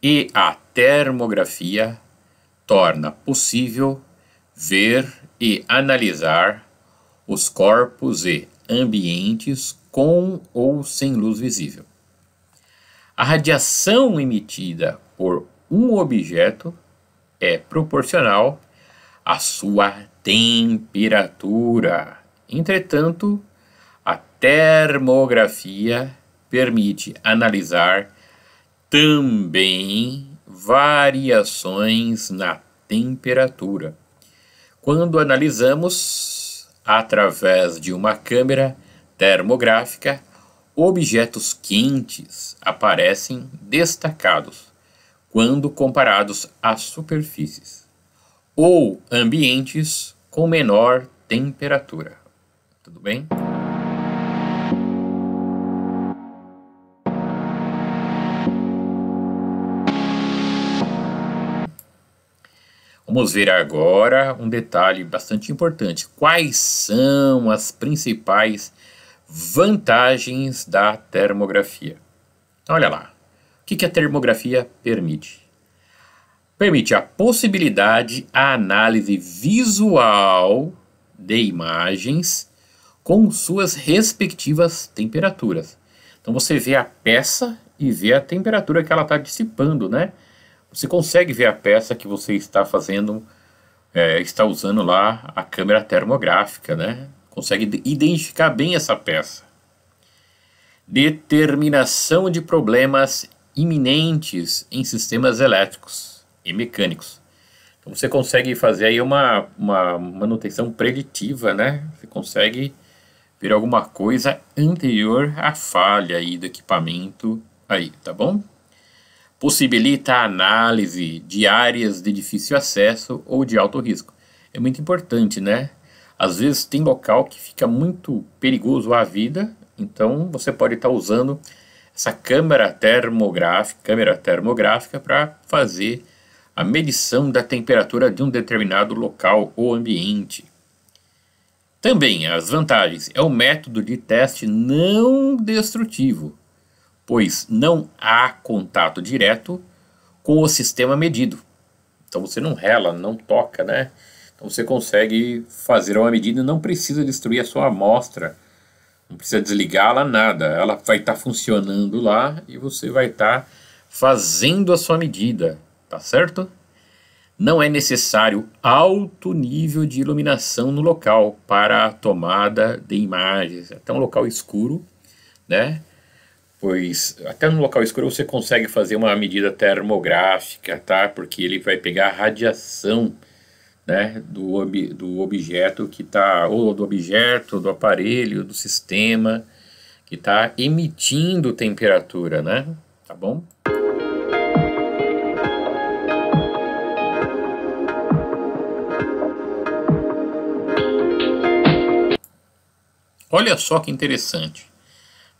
E a termografia torna possível ver e analisar os corpos e ambientes com ou sem luz visível. A radiação emitida por um objeto é proporcional à sua temperatura. Entretanto, a termografia permite analisar também variações na temperatura. Quando analisamos através de uma câmera termográfica, objetos quentes aparecem destacados quando comparados a superfícies ou ambientes com menor temperatura. Tudo bem? Vamos ver agora um detalhe bastante importante. Quais são as principais vantagens da termografia? Então, olha lá. O que a termografia permite? Permite a possibilidade à análise visual de imagens com suas respectivas temperaturas. Então você vê a peça e vê a temperatura que ela está dissipando, né? Você consegue ver a peça que você está fazendo, está usando lá a câmera termográfica, né? Consegue identificar bem essa peça. Determinação de problemas iminentes em sistemas elétricos e mecânicos. Então você consegue fazer aí uma manutenção preditiva, né? Você consegue ver alguma coisa anterior à falha aí do equipamento aí, tá bom? Possibilita a análise de áreas de difícil acesso ou de alto risco. É muito importante, né? Às vezes tem local que fica muito perigoso à vida, então você pode estar usando essa câmera termográfica para fazer a medição da temperatura de um determinado local ou ambiente. Também as vantagens é o método de teste não destrutivo, pois não há contato direto com o sistema medido. Então você não rela, não toca, né? Então você consegue fazer uma medida e não precisa destruir a sua amostra, não precisa desligá-la, nada. Ela vai estar funcionando lá e você vai estar fazendo a sua medida, tá certo? Não é necessário alto nível de iluminação no local para a tomada de imagens. Até um local escuro, né? Pois até no local escuro você consegue fazer uma medida termográfica, tá? Porque ele vai pegar a radiação, né, do objeto que está, ou do objeto, do aparelho, do sistema que está emitindo temperatura, né? Tá bom? Olha só que interessante.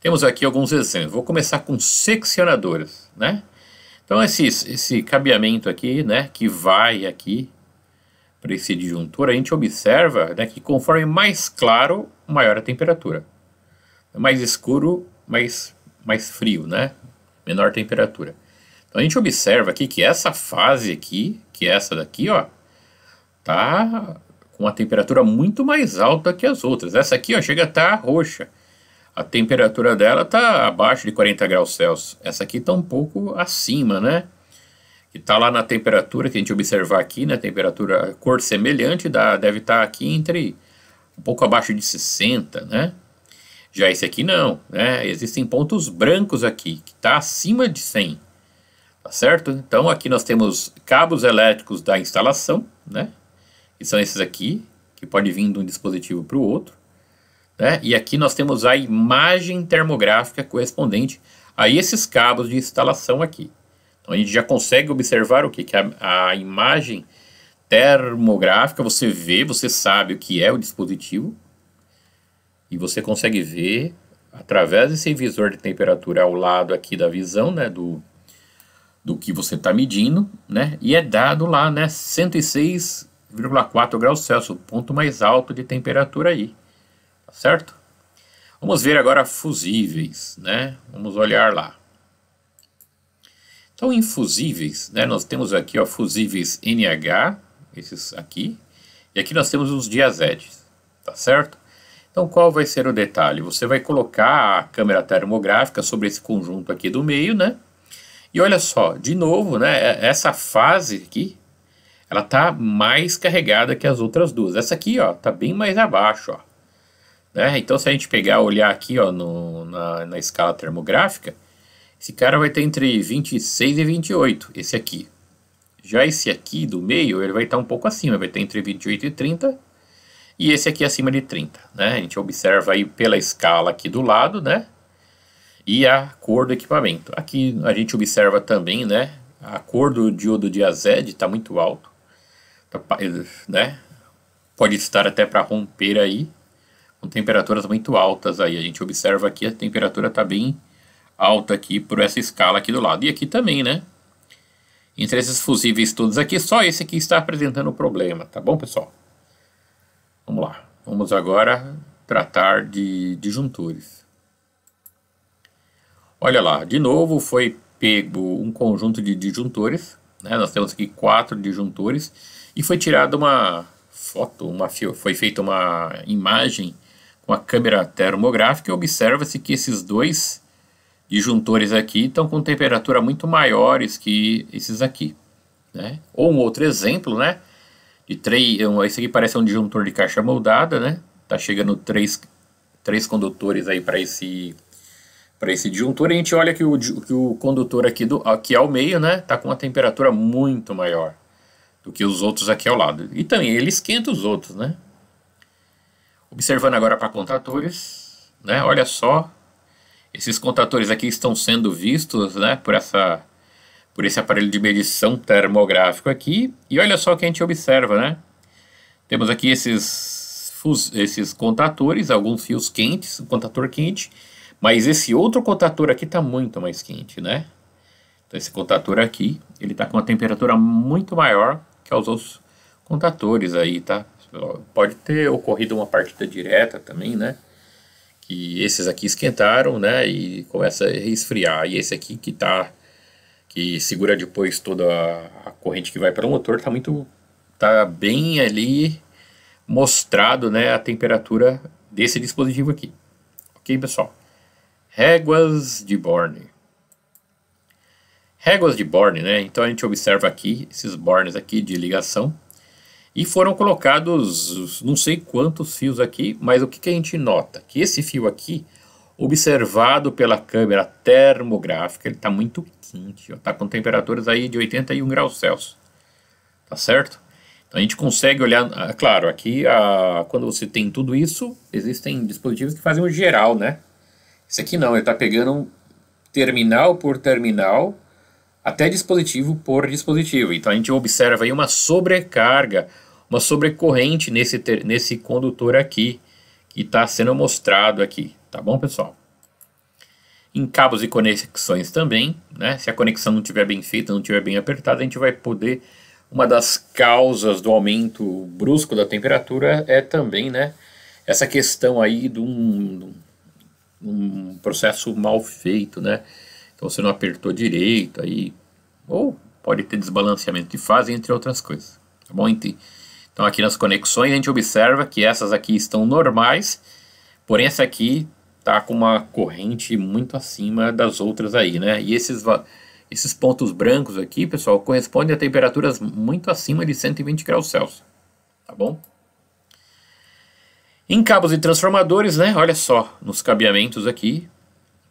Temos aqui alguns exemplos. Vou começar com seccionadoras, né? Então esse cabeamento aqui, né, que vai aqui disjuntor, a gente observa, né, que conforme mais claro, maior a temperatura. Mais escuro, mais frio, né? Menor temperatura. Então a gente observa aqui que essa fase aqui, que é essa daqui, ó, tá com uma temperatura muito mais alta que as outras. Essa aqui, ó, chega a estar roxa. A temperatura dela tá abaixo de 40 graus Celsius. Essa aqui tá um pouco acima, né? Que tá lá na temperatura que a gente observar aqui, né? Temperatura, cor semelhante, deve estar aqui entre um pouco abaixo de 60, né? Já esse aqui não, né? Existem pontos brancos aqui, que está acima de 100, tá certo? Então aqui nós temos cabos elétricos da instalação, né? Que são esses aqui, que pode vir de um dispositivo para o outro, né? E aqui nós temos a imagem termográfica correspondente a esses cabos de instalação aqui. Então a gente já consegue observar o que? Que a imagem termográfica, você vê, você sabe o que é o dispositivo, e você consegue ver através desse visor de temperatura ao lado aqui da visão, né, do que você está medindo, né, e é dado lá, né, 106,4 graus Celsius, o ponto mais alto de temperatura aí, tá certo? Vamos ver agora fusíveis, né, vamos olhar lá. Então, em fusíveis, né, nós temos aqui, ó, fusíveis NH, esses aqui, e aqui nós temos os diazedes, tá certo? Então, qual vai ser o detalhe? Você vai colocar a câmera termográfica sobre esse conjunto aqui do meio, né? E olha só, de novo, né, essa fase aqui, ela tá mais carregada que as outras duas. Essa aqui, ó, tá bem mais abaixo, ó. Né? Então, se a gente pegar, olhar aqui, ó, na escala termográfica, esse cara vai ter entre 26 e 28, esse aqui. Já esse aqui do meio, ele vai estar um pouco acima, vai ter entre 28 e 30, e esse aqui acima de 30, né? A gente observa aí pela escala aqui do lado, né? E a cor do equipamento. Aqui a gente observa também, né? A cor do diodo diazed está muito alto, né? Pode estar até para romper aí, com temperaturas muito altas aí. A gente observa aqui a temperatura está bem alta aqui por essa escala aqui do lado. E aqui também, né? Entre esses fusíveis todos aqui, só esse aqui está apresentando o problema, tá bom, pessoal? Vamos lá. Vamos agora tratar de disjuntores. Olha lá, de novo foi pego um conjunto de disjuntores, né? Nós temos aqui 4 disjuntores e foi tirada uma foto, foi feita uma imagem com a câmera termográfica e observa-se que esses dois disjuntores aqui estão com temperatura muito maiores que esses aqui, né? Ou um outro exemplo, né? De esse aqui parece um disjuntor de caixa moldada, né? Tá chegando três condutores aí para esse disjuntor. E a gente olha que o condutor aqui ao meio, né? Tá com uma temperatura muito maior do que os outros aqui ao lado. E também ele esquenta os outros, né? Observando agora para contatores, né? Olha só, esses contatores aqui estão sendo vistos, né? Por esse aparelho de medição termográfico aqui. E olha só o que a gente observa, né? Temos aqui esses contatores, alguns fios quentes, um contator quente, mas esse outro contator aqui está muito mais quente, né? Então esse contator aqui, ele está com uma temperatura muito maior que os outros contatores aí, tá? Pode ter ocorrido uma partida direta também, né? Que esses aqui esquentaram, né? E começa a resfriar. E esse aqui que segura depois toda a corrente que vai para o motor, tá bem ali mostrado, né, a temperatura desse dispositivo aqui. Ok, pessoal? Réguas de Borne. Réguas de Borne, né? Então a gente observa aqui esses bornes aqui de ligação e foram colocados não sei quantos fios aqui, mas o que a gente nota? Que esse fio aqui, observado pela câmera termográfica, ele está muito quente, está com temperaturas aí de 81 graus Celsius, tá certo? Então a gente consegue olhar, claro, aqui quando você tem tudo isso, existem dispositivos que fazem o geral, né? Esse aqui não, ele está pegando terminal por terminal, até dispositivo por dispositivo. Então a gente observa aí uma sobrecarga, uma sobrecorrente nesse condutor aqui, que está sendo mostrado aqui, tá bom, pessoal? Em cabos e conexões também, né? Se a conexão não estiver bem feita, não estiver bem apertada, a gente vai poder uma das causas do aumento brusco da temperatura é também, né, essa questão aí de um processo mal feito, né? Então você não apertou direito aí, ou pode ter desbalanceamento de fase, entre outras coisas, tá bom? Então aqui nas conexões a gente observa que essas aqui estão normais, porém essa aqui tá com uma corrente muito acima das outras aí, né? E esses pontos brancos aqui, pessoal, correspondem a temperaturas muito acima de 120 graus Celsius, tá bom? Em cabos e transformadores, né, olha só, nos cabeamentos aqui,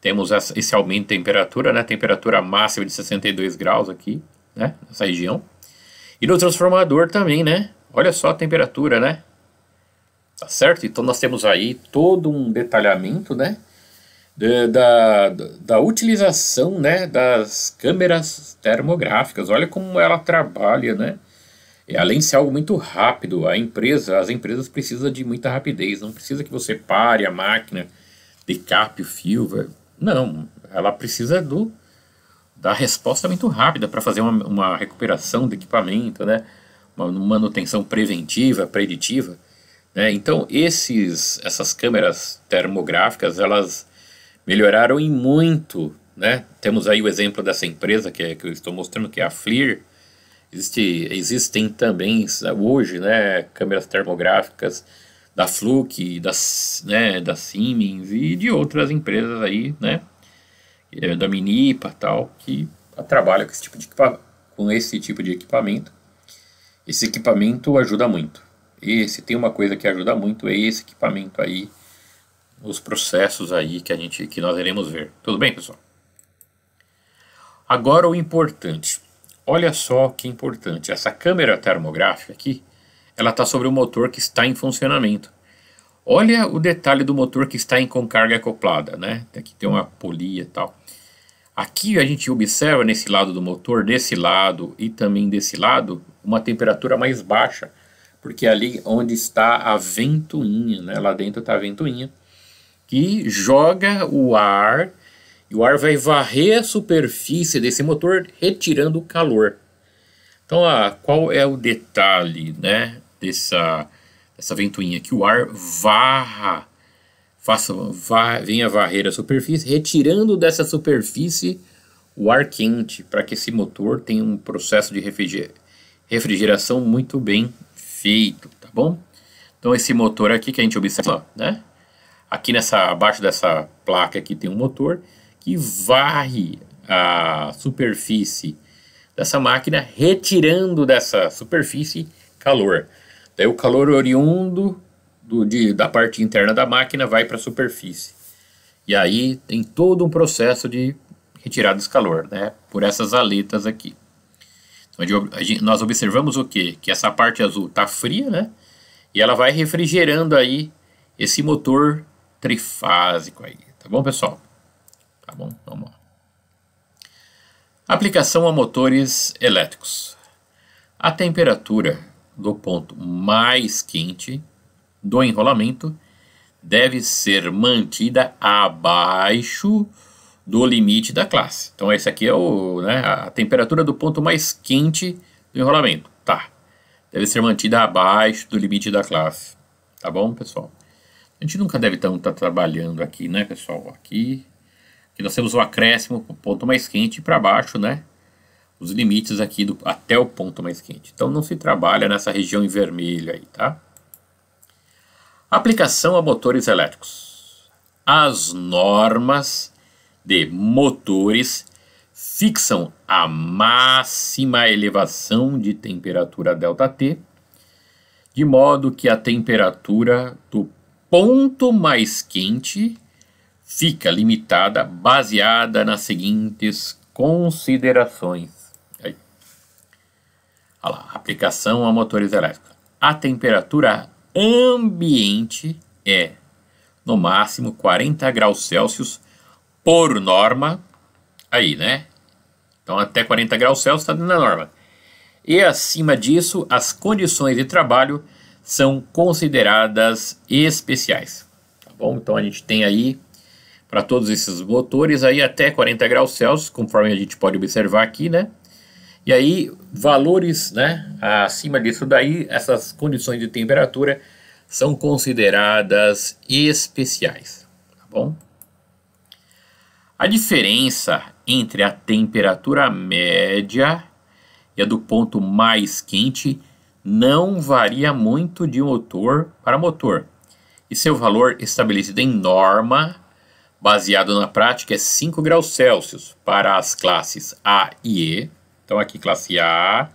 temos esse aumento de temperatura, né, temperatura máxima de 62 graus aqui, né, nessa região. E no transformador também, né, olha só a temperatura, né, tá certo? Então nós temos aí todo um detalhamento, né, da utilização, né, das câmeras termográficas. Olha como ela trabalha, né? Além de ser algo muito rápido, as empresas precisam de muita rapidez. Não precisa que você pare a máquina, decape o fio. Não, ela precisa da resposta muito rápida para fazer uma recuperação do equipamento, né? Uma manutenção preventiva, preditiva, né? Então essas câmeras termográficas, elas melhoraram em muito, né? Temos aí o exemplo dessa empresa que eu estou mostrando, que é a FLIR. Existem também hoje, né, câmeras termográficas da Fluke, da Siemens e de outras empresas aí, né, da Minipa tal, que trabalham com esse tipo de equipamento. Esse equipamento ajuda muito. Se tem uma coisa que ajuda muito, é esse equipamento aí, os processos aí que nós iremos ver. Tudo bem, pessoal? Agora o importante. Olha só que importante, essa câmera termográfica aqui, ela está sobre o motor que está em funcionamento. Olha o detalhe do motor que está com carga acoplada, né? Aqui tem uma polia e tal. Aqui a gente observa nesse lado do motor, desse lado e também desse lado, uma temperatura mais baixa, porque ali onde está a ventoinha, né? Lá dentro está a ventoinha, que joga o ar. E o ar vai varrer a superfície desse motor, retirando o calor. Então, qual é o detalhe, né, dessa ventoinha? Que o ar venha varrer a superfície, retirando dessa superfície o ar quente, para que esse motor tenha um processo de refrigeração muito bem feito, tá bom? Então, esse motor aqui que a gente observa, né? Aqui abaixo dessa placa aqui tem um motor que varre a superfície dessa máquina, retirando dessa superfície calor. Daí o calor oriundo da parte interna da máquina vai para a superfície. E aí tem todo um processo de retirada desse calor, né? Por essas aletas aqui. Então, nós observamos o quê? Que essa parte azul está fria, né? E ela vai refrigerando aí esse motor trifásico aí. Tá bom, pessoal? Tá bom, vamos lá. Aplicação a motores elétricos. A temperatura do ponto mais quente do enrolamento deve ser mantida abaixo do limite da classe. Então esse aqui é a temperatura do ponto mais quente do enrolamento. Tá. Deve ser mantida abaixo do limite da classe. Tá bom, pessoal? A gente nunca deve estar trabalhando aqui, né, pessoal? Aqui nós temos o acréscimo, o ponto mais quente, para baixo, né? Os limites aqui até o ponto mais quente. Então não se trabalha nessa região em vermelho aí, tá? Aplicação a motores elétricos. As normas de motores fixam a máxima elevação de temperatura ΔT, de modo que a temperatura do ponto mais quente fica limitada baseada nas seguintes considerações. Aí. Olha lá, aplicação a motores elétricos. A temperatura ambiente é, no máximo, 40 graus Celsius por norma. Aí, né? Então, até 40 graus Celsius está dentro da norma. E acima disso, as condições de trabalho são consideradas especiais. Tá bom? Então, a gente tem aí para todos esses motores aí até 40 graus Celsius, conforme a gente pode observar aqui, né? E aí, valores, né, acima disso daí, essas condições de temperatura são consideradas especiais, tá bom? A diferença entre a temperatura média e a do ponto mais quente não varia muito de motor para motor, e seu valor estabelecido em norma, baseado na prática, é 5 graus Celsius para as classes A e E. Então aqui classe A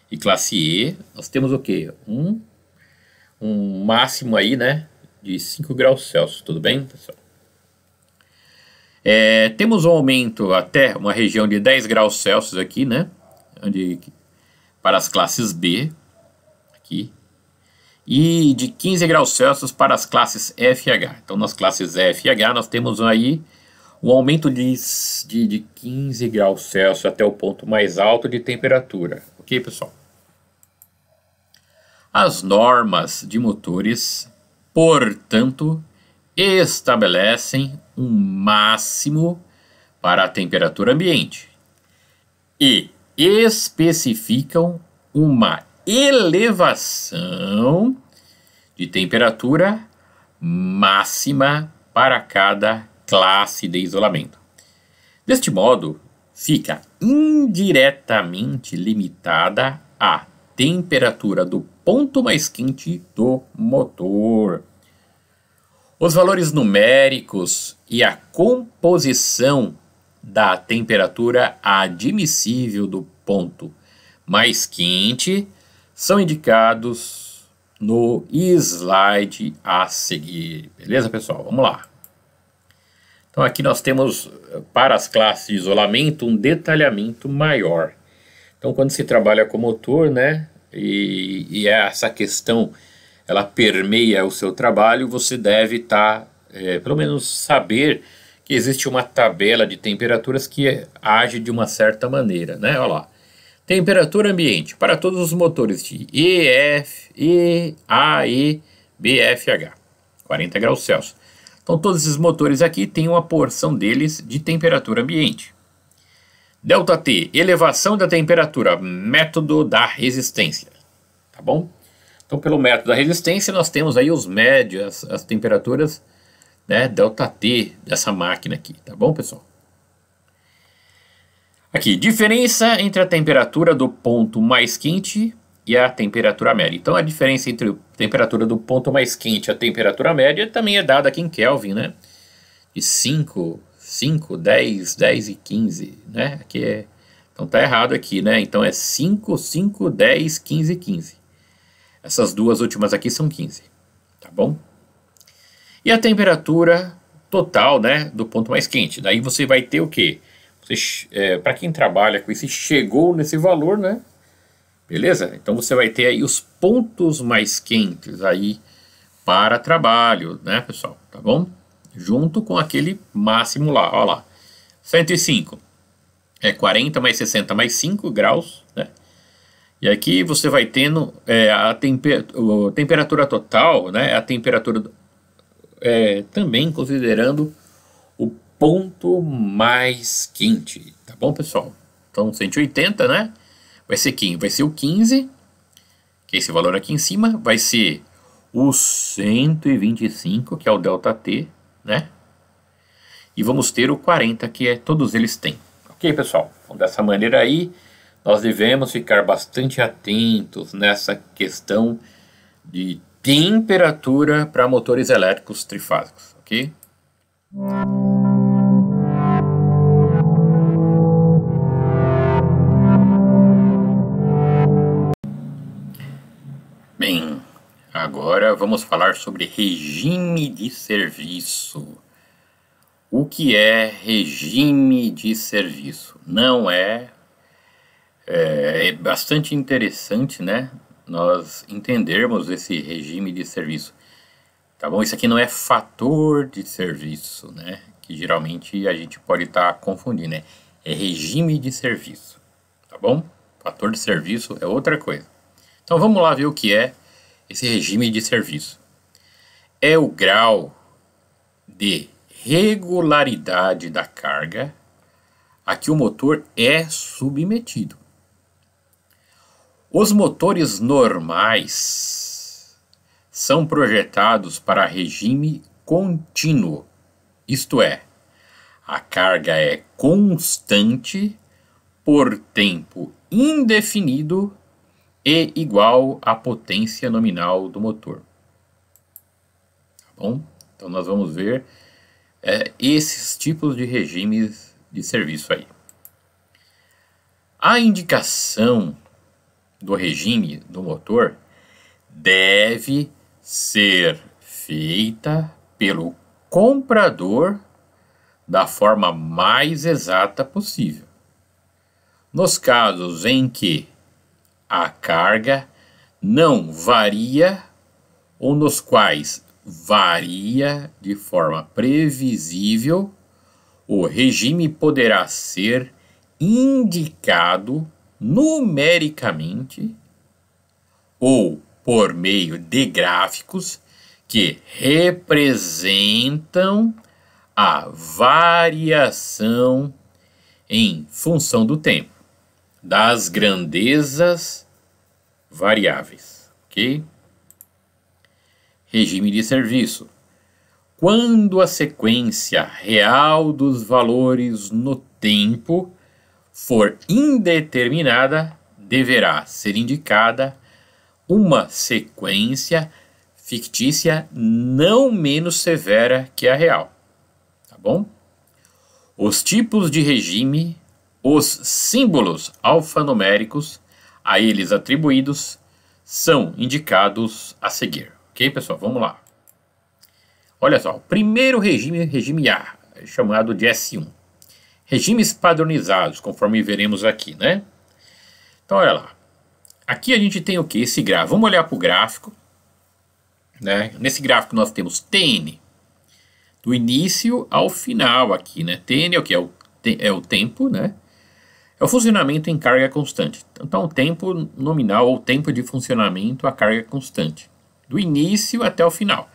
e classe E, nós temos o que? Um máximo aí, né, de 5 graus Celsius, tudo bem, pessoal? Temos um aumento até uma região de 10 graus Celsius aqui, né, para as classes B, aqui, e de 15 graus Celsius para as classes F e H. Então nas classes F e H nós temos aí um aumento de 15 graus Celsius até o ponto mais alto de temperatura. Ok, pessoal? As normas de motores, portanto, estabelecem um máximo para a temperatura ambiente e especificam uma elevação de temperatura máxima para cada classe de isolamento. Deste modo, fica indiretamente limitada a temperatura do ponto mais quente do motor. Os valores numéricos e a composição da temperatura admissível do ponto mais quente são indicados no slide a seguir. Beleza, pessoal? Vamos lá. Então aqui nós temos para as classes de isolamento um detalhamento maior. Então quando se trabalha com motor, né, e essa questão ela permeia o seu trabalho, você deve estar, pelo menos saber que existe uma tabela de temperaturas que age de uma certa maneira, né? Olha lá. Temperatura ambiente para todos os motores de E, A, E, B, F, H, 40 graus Celsius. Então todos esses motores aqui têm uma porção deles de temperatura ambiente. Delta T, elevação da temperatura, método da resistência, tá bom? Então pelo método da resistência nós temos aí os médios, as temperaturas, né, delta T dessa máquina aqui, tá bom, pessoal? Aqui, diferença entre a temperatura do ponto mais quente e a temperatura média. Então a diferença entre a temperatura do ponto mais quente e a temperatura média também é dada aqui em Kelvin, né? De 5, 10, 10 e 15, né? Aqui então tá errado aqui, né? Então é 5, 5, 10, 15 e 15. Essas duas últimas aqui são 15, tá bom? E a temperatura total, né, do ponto mais quente. Daí você vai ter o quê? Para quem trabalha com isso, chegou nesse valor, né? Beleza? Então você vai ter aí os pontos mais quentes aí para trabalho, né, pessoal? Tá bom? Junto com aquele máximo lá, ó lá. 105 é 40 mais 60 mais 5 graus, né? E aqui você vai tendo a temperatura total, né? A temperatura também considerando o ponto mais quente, tá bom, pessoal? Então 180, né? Vai ser quem? Vai ser o 15, que é esse valor aqui em cima, vai ser o 125, que é o delta T, né? E vamos ter o 40, que todos eles têm. Ok, pessoal? Então, dessa maneira aí, nós devemos ficar bastante atentos nessa questão de temperatura para motores elétricos trifásicos, ok? Bem, agora vamos falar sobre regime de serviço. O que é regime de serviço? Não é bastante interessante, né, nós entendermos esse regime de serviço, tá bom? Isso aqui não é fator de serviço, né, que geralmente a gente pode estar confundindo, né? É regime de serviço, tá bom? Fator de serviço é outra coisa. Então vamos lá ver o que é esse regime de serviço. É o grau de regularidade da carga a que o motor é submetido. Os motores normais são projetados para regime contínuo, isto é, a carga é constante por tempo indefinido e igual à potência nominal do motor. Tá bom? Então nós vamos ver esses tipos de regimes de serviço aí. A indicação do regime do motor deve ser feita pelo comprador da forma mais exata possível. Nos casos em que a carga não varia ou nos quais varia de forma previsível, o regime poderá ser indicado numericamente ou por meio de gráficos que representam a variação em função do tempo das grandezas variáveis, ok? Regime de serviço. Quando a sequência real dos valores no tempo for indeterminada, deverá ser indicada uma sequência fictícia não menos severa que a real. Tá bom? Os tipos de regime, os símbolos alfanuméricos a eles atribuídos são indicados a seguir. Ok, pessoal? Vamos lá. Olha só, o primeiro regime A, chamado de S1. Regimes padronizados, conforme veremos aqui, né? Então, olha lá. Aqui a gente tem o que? Esse gráfico. Vamos olhar para o gráfico. Né? Nesse gráfico nós temos TN, do início ao final aqui, né? TN é o que? É o tempo, né? É o funcionamento em carga constante. Então, o tempo nominal ou tempo de funcionamento a carga constante. Do início até o final.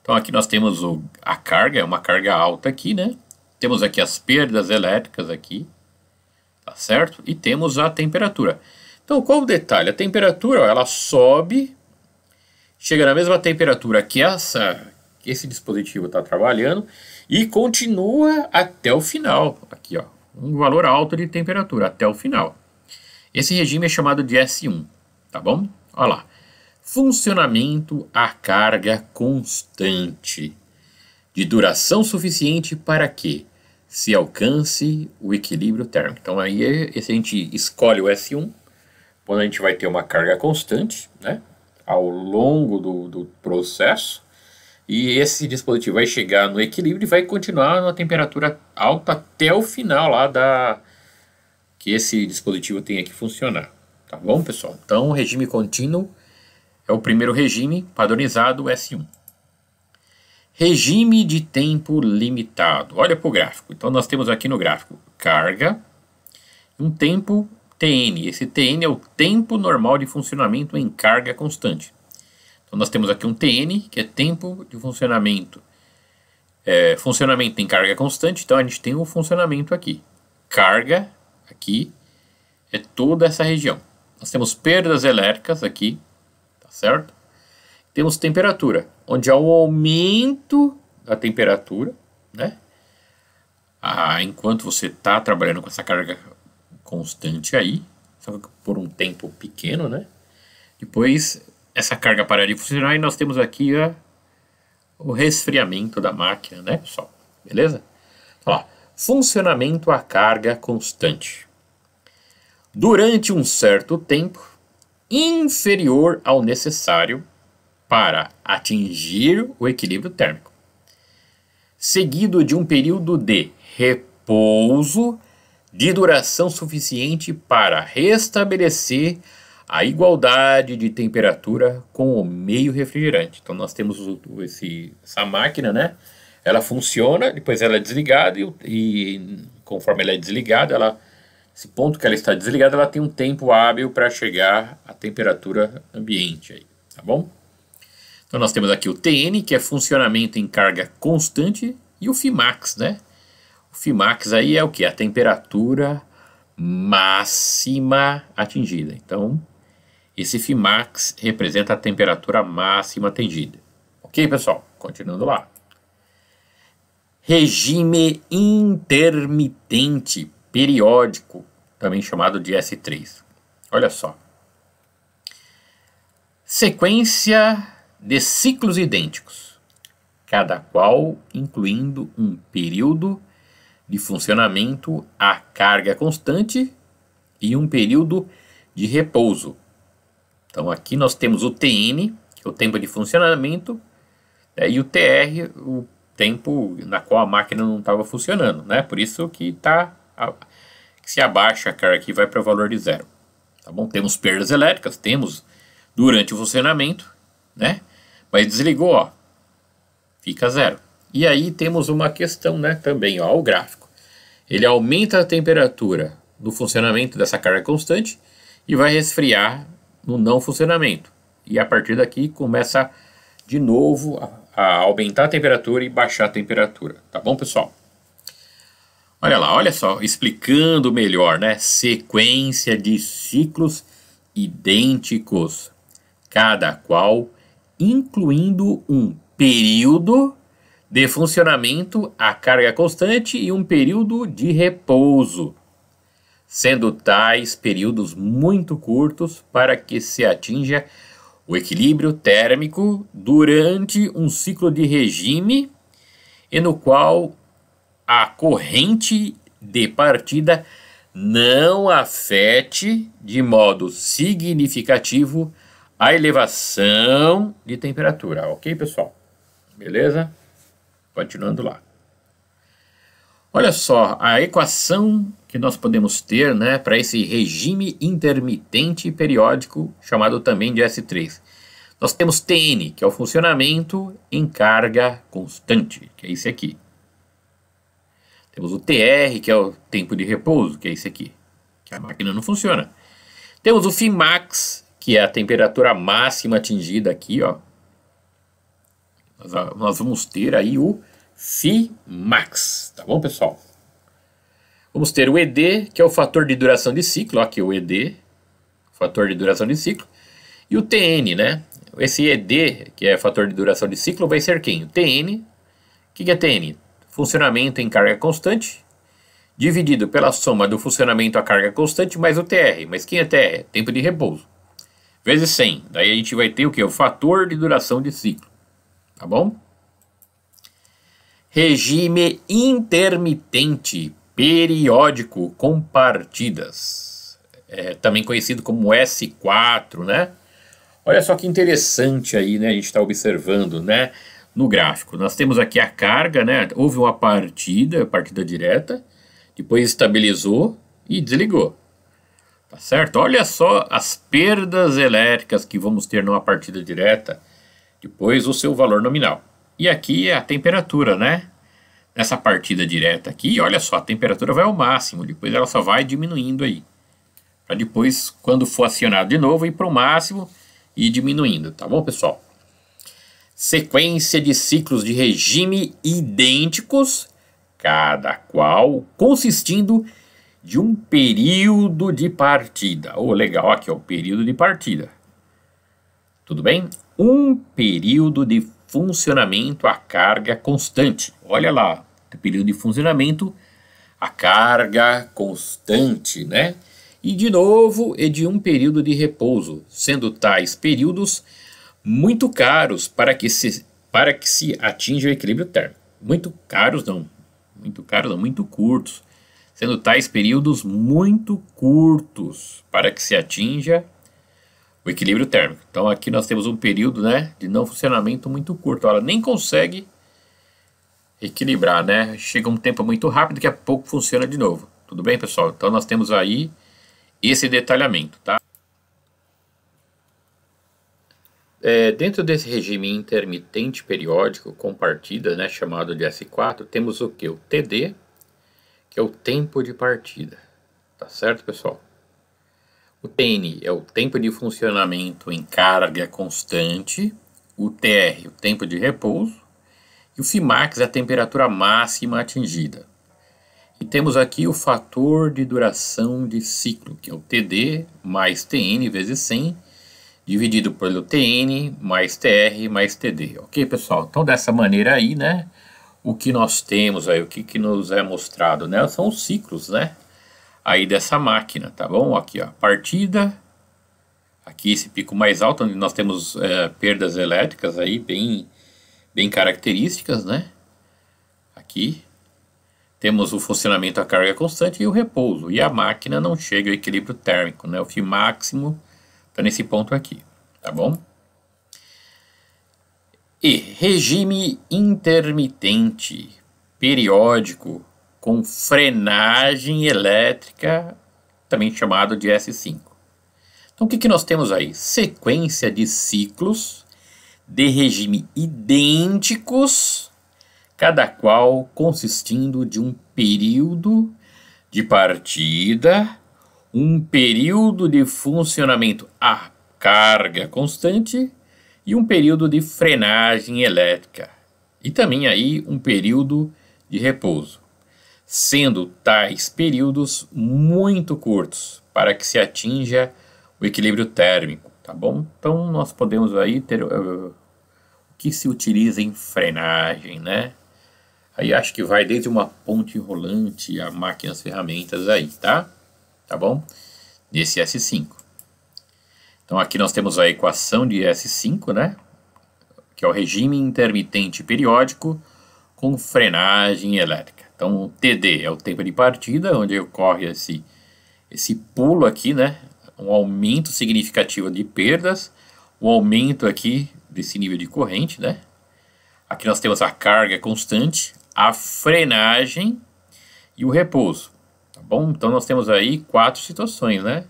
Então, aqui nós temos a carga, é uma carga alta aqui, né? Temos aqui as perdas elétricas aqui, tá certo? E temos a temperatura. Então, qual o detalhe? A temperatura, ó, ela sobe, chega na mesma temperatura que esse dispositivo está trabalhando e continua até o final. Aqui, ó, um valor alto de temperatura até o final. Esse regime é chamado de S1, tá bom? Olha lá. Funcionamento a carga constante, de duração suficiente para que se alcance o equilíbrio térmico. Então aí a gente escolhe o S1, quando a gente vai ter uma carga constante, né, ao longo do processo, e esse dispositivo vai chegar no equilíbrio e vai continuar na temperatura alta até o final lá que esse dispositivo tenha que funcionar. Tá bom, pessoal? Então o regime contínuo é o primeiro regime padronizado, S1. Regime de tempo limitado. Olha para o gráfico. Então nós temos aqui no gráfico carga, um tempo TN. Esse TN é o tempo normal de funcionamento em carga constante. Então nós temos aqui um TN, que é tempo de funcionamento. Funcionamento em carga constante. Então a gente tem um funcionamento aqui. Carga, aqui, é toda essa região. Nós temos perdas elétricas aqui, tá certo? Temos temperatura, onde há um aumento da temperatura, né? Enquanto você está trabalhando com essa carga constante aí, só que por um tempo pequeno, né? Depois essa carga para de funcionar e nós temos aqui o resfriamento da máquina, né, pessoal? Beleza? Então, ó, funcionamento a carga constante. Durante um certo tempo inferior ao necessário para atingir o equilíbrio térmico, seguido de um período de repouso de duração suficiente para restabelecer a igualdade de temperatura com o meio refrigerante. Então nós temos essa máquina, né? Ela funciona, depois ela é desligada e conforme ela é desligada, esse ponto que ela está desligada, ela tem um tempo hábil para chegar à temperatura ambiente aí, tá bom? Então nós temos aqui o TN, que é funcionamento em carga constante, e o Fmax, né? O Fmax aí é o que? A temperatura máxima atingida. Então, Esse Fmax representa a temperatura máxima atingida. Ok, pessoal? Continuando lá. Regime intermitente periódico, também chamado de S3. Olha só. Sequência de ciclos idênticos, cada qual incluindo um período de funcionamento a carga constante e um período de repouso. Então aqui nós temos o TN, que é o tempo de funcionamento, e o TR, o tempo na qual a máquina não estava funcionando, né? Por isso que se abaixa a carga aqui, vai para o valor de zero. Tá bom? Temos perdas elétricas, temos durante o funcionamento, né? Mas desligou, ó, fica zero. E aí temos uma questão, né, também, ó, o gráfico. Ele aumenta a temperatura no funcionamento dessa carga constante e vai resfriar no não funcionamento. E a partir daqui começa de novo a aumentar a temperatura e baixar a temperatura. Tá bom, pessoal? Olha lá, olha só, explicando melhor, né? Sequência de ciclos idênticos, cada qual incluindo um período de funcionamento a carga constante e um período de repouso, sendo tais períodos muito curtos para que se atinja o equilíbrio térmico durante um ciclo de regime e no qual a corrente de partida não afete de modo significativo a elevação de temperatura. Ok, pessoal? Beleza? Continuando lá. Olha só, a equação que nós podemos ter, né, para esse regime intermitente periódico, chamado também de S3. Nós temos Tn, que é o funcionamento em carga constante, que é esse aqui. Temos o Tr, que é o tempo de repouso, que é esse aqui, que a máquina não funciona. Temos o Fmax, que é a temperatura máxima atingida aqui, ó. Nós vamos ter aí o Fmax, tá bom, pessoal? Vamos ter o ED, que é o fator de duração de ciclo, ó, aqui o ED, fator de duração de ciclo, e o TN, né? Esse ED, que é fator de duração de ciclo, vai ser quem? O TN. O que é TN? Funcionamento em carga constante, dividido pela soma do funcionamento a carga constante mais o TR. Mas quem é TR? Tempo de repouso. Vezes 100. Daí a gente vai ter o que? O fator de duração de ciclo. Tá bom? Regime intermitente periódico com partidas. Também conhecido como S4, né? Olha só que interessante aí, né? A gente está observando, né? No gráfico. Nós temos aqui a carga, né? Houve uma partida direta, depois estabilizou e desligou. Tá certo? Olha só as perdas elétricas que vamos ter numa partida direta, depois o seu valor nominal. E aqui é a temperatura, né? Nessa partida direta aqui, olha só, a temperatura vai ao máximo, depois ela só vai diminuindo aí. Para depois, quando for acionado de novo, ir para o máximo e ir diminuindo, tá bom, pessoal? Sequência de ciclos de regime idênticos, cada qual consistindo de um período de partida. Oh, legal, aqui é o período de partida. Tudo bem? Um período de funcionamento a carga constante. Olha lá, o período de funcionamento a carga constante, né? E de novo, é de um período de repouso, sendo tais períodos muito caros para que se atinja o equilíbrio térmico. Muito curtos, sendo tais períodos muito curtos para que se atinja o equilíbrio térmico. Então aqui nós temos um período, né, de não funcionamento muito curto. Ela nem consegue equilibrar, né? Chega um tempo muito rápido, daqui a pouco funciona de novo. Tudo bem, pessoal? Então nós temos aí esse detalhamento, tá? Dentro desse regime intermitente periódico com partida, né, chamado de S4, temos o que? O TD, que é o tempo de partida. Tá certo, pessoal? O TN é o tempo de funcionamento em carga constante, o TR, o tempo de repouso, e o Fmax é a temperatura máxima atingida. E temos aqui o fator de duração de ciclo, que é o TD mais TN vezes 100, dividido pelo Tn mais Tr mais Td, ok, pessoal? Então, dessa maneira aí, né, o que nós temos aí, o que nos é mostrado, né, são os ciclos, né, aí dessa máquina, tá bom? Aqui, ó, partida, aqui esse pico mais alto, onde nós temos perdas elétricas aí, bem características, né, aqui. Temos o funcionamento a carga constante e o repouso, e a máquina não chega ao equilíbrio térmico, né, o fim máximo está nesse ponto aqui, tá bom? E regime intermitente, periódico, com frenagem elétrica, também chamado de S5. Então o que nós temos aí? Sequência de ciclos de regime idênticos, cada qual consistindo de um período de partida, um período de funcionamento a carga constante e um período de frenagem elétrica, e também aí um período de repouso, sendo tais períodos muito curtos para que se atinja o equilíbrio térmico, tá bom? Então nós podemos aí ter o que se utiliza em frenagem, né? Aí acho que vai desde uma ponte rolante a máquinas ferramentas aí, tá? Tá bom? Nesse S5. Então aqui nós temos a equação de S5, né? Que é o regime intermitente periódico com frenagem elétrica. Então o TD é o tempo de partida, onde ocorre esse pulo aqui, né? Um aumento significativo de perdas, um aumento aqui desse nível de corrente, né? Aqui nós temos a carga constante, a frenagem e o repouso, tá bom? Então nós temos aí 4 situações, né?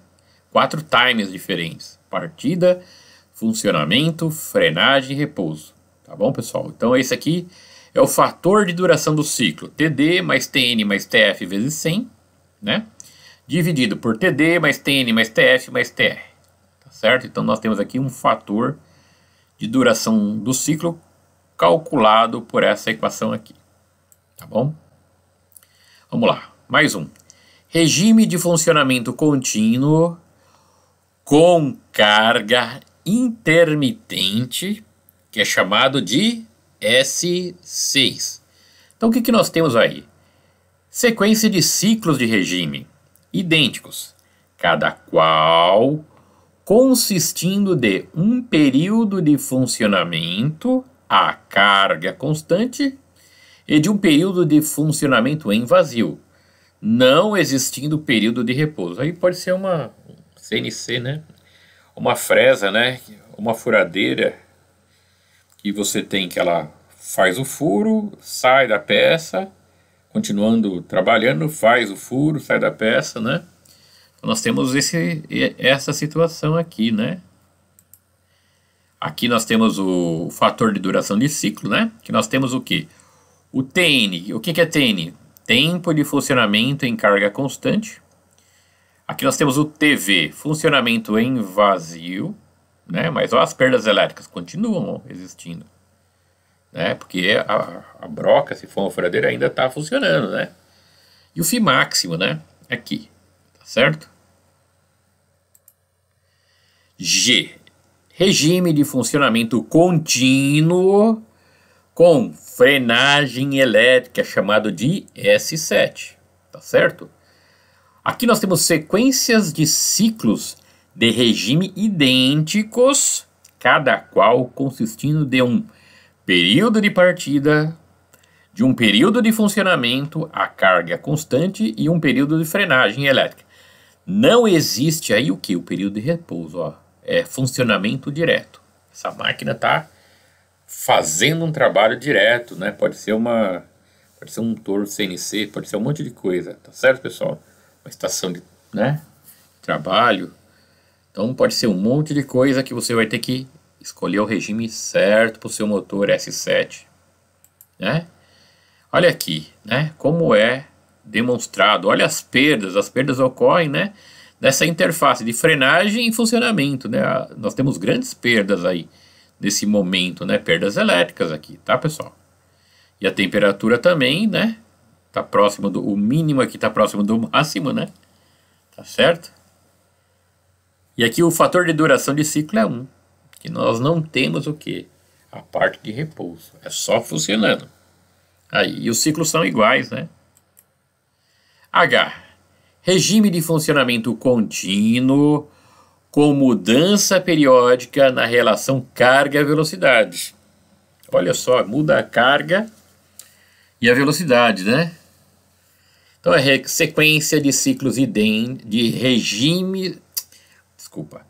4 times diferentes: partida, funcionamento, frenagem e repouso, tá bom, pessoal? Então esse aqui é o fator de duração do ciclo, TD mais Tn mais Tf vezes 100, né? Dividido por TD mais Tn mais Tf mais Tr, tá certo? Então nós temos aqui um fator de duração do ciclo calculado por essa equação aqui, tá bom? Vamos lá, mais um. Regime de funcionamento contínuo com carga intermitente, que é chamado de S6. Então o que nós temos aí? Sequência de ciclos de regime idênticos, cada qual consistindo de um período de funcionamento a carga constante e de um período de funcionamento em vazio, não existindo período de repouso. Aí pode ser uma CNC, né? Uma fresa, né? Uma furadeira que você tem, que ela faz o furo, sai da peça, continuando trabalhando, faz o furo, sai da peça, né? Então nós temos essa situação aqui, né? Aqui nós temos o fator de duração de ciclo, né? Que nós temos o quê? O Tn. O que é Tn? Tempo de funcionamento em carga constante. Aqui nós temos o TV, funcionamento em vazio, né? Mas ó, as perdas elétricas continuam existindo, né? Porque a broca, se for uma furadeira, ainda está funcionando, né? E o φ máximo, né? Aqui, tá certo? G. Regime de funcionamento contínuo com frenagem elétrica, chamado de S7, tá certo? Aqui nós temos sequências de ciclos de regime idênticos, cada qual consistindo de um período de partida, de um período de funcionamento a carga constante e um período de frenagem elétrica. Não existe aí o que? O período de repouso, ó. É funcionamento direto. Essa máquina está fazendo um trabalho direto, né? Pode ser um motor CNC, pode ser um monte de coisa, tá certo, pessoal? Uma estação de, né, trabalho. Então pode ser um monte de coisa que você vai ter que escolher o regime certo para o seu motor S7, né? Olha aqui, né? Como é demonstrado. Olha as perdas ocorrem, né? Nessa interface de frenagem e funcionamento, né? Nós temos grandes perdas aí nesse momento, né? Perdas elétricas aqui, tá, pessoal? E a temperatura também, né? Tá próximo o mínimo aqui tá próximo do máximo, né? Tá certo? E aqui o fator de duração de ciclo é 1, que nós não temos o quê? A parte de repouso, é só funcionando. Aí, e os ciclos são iguais, né? H. Regime de funcionamento contínuo com mudança periódica na relação carga-velocidade. Olha só, muda a carga e a velocidade, né? Então é sequência de ciclos de regime... Desculpa.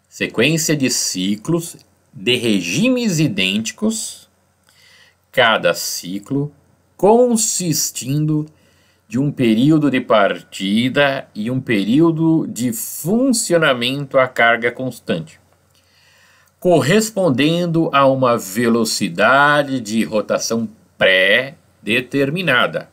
Sequência de ciclos de regimes idênticos, cada ciclo consistindo de um período de partida e um período de funcionamento à carga constante, correspondendo a uma velocidade de rotação pré-determinada,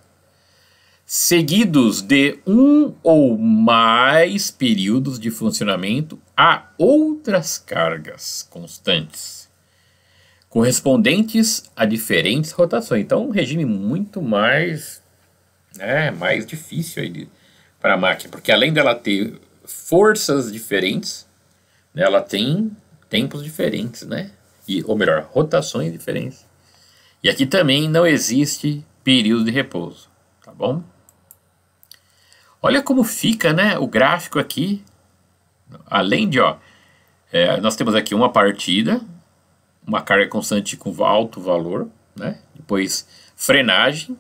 seguidos de um ou mais períodos de funcionamento a outras cargas constantes, correspondentes a diferentes rotações. Então, um regime muito mais difícil aí para a máquina, porque além dela ter forças diferentes, né, ela tem tempos diferentes, né? Ou melhor, rotações diferentes. E aqui também não existe período de repouso, tá bom? Olha como fica, né, o gráfico aqui. Além de, nós temos aqui uma partida, uma carga constante com alto valor, né? Depois frenagem,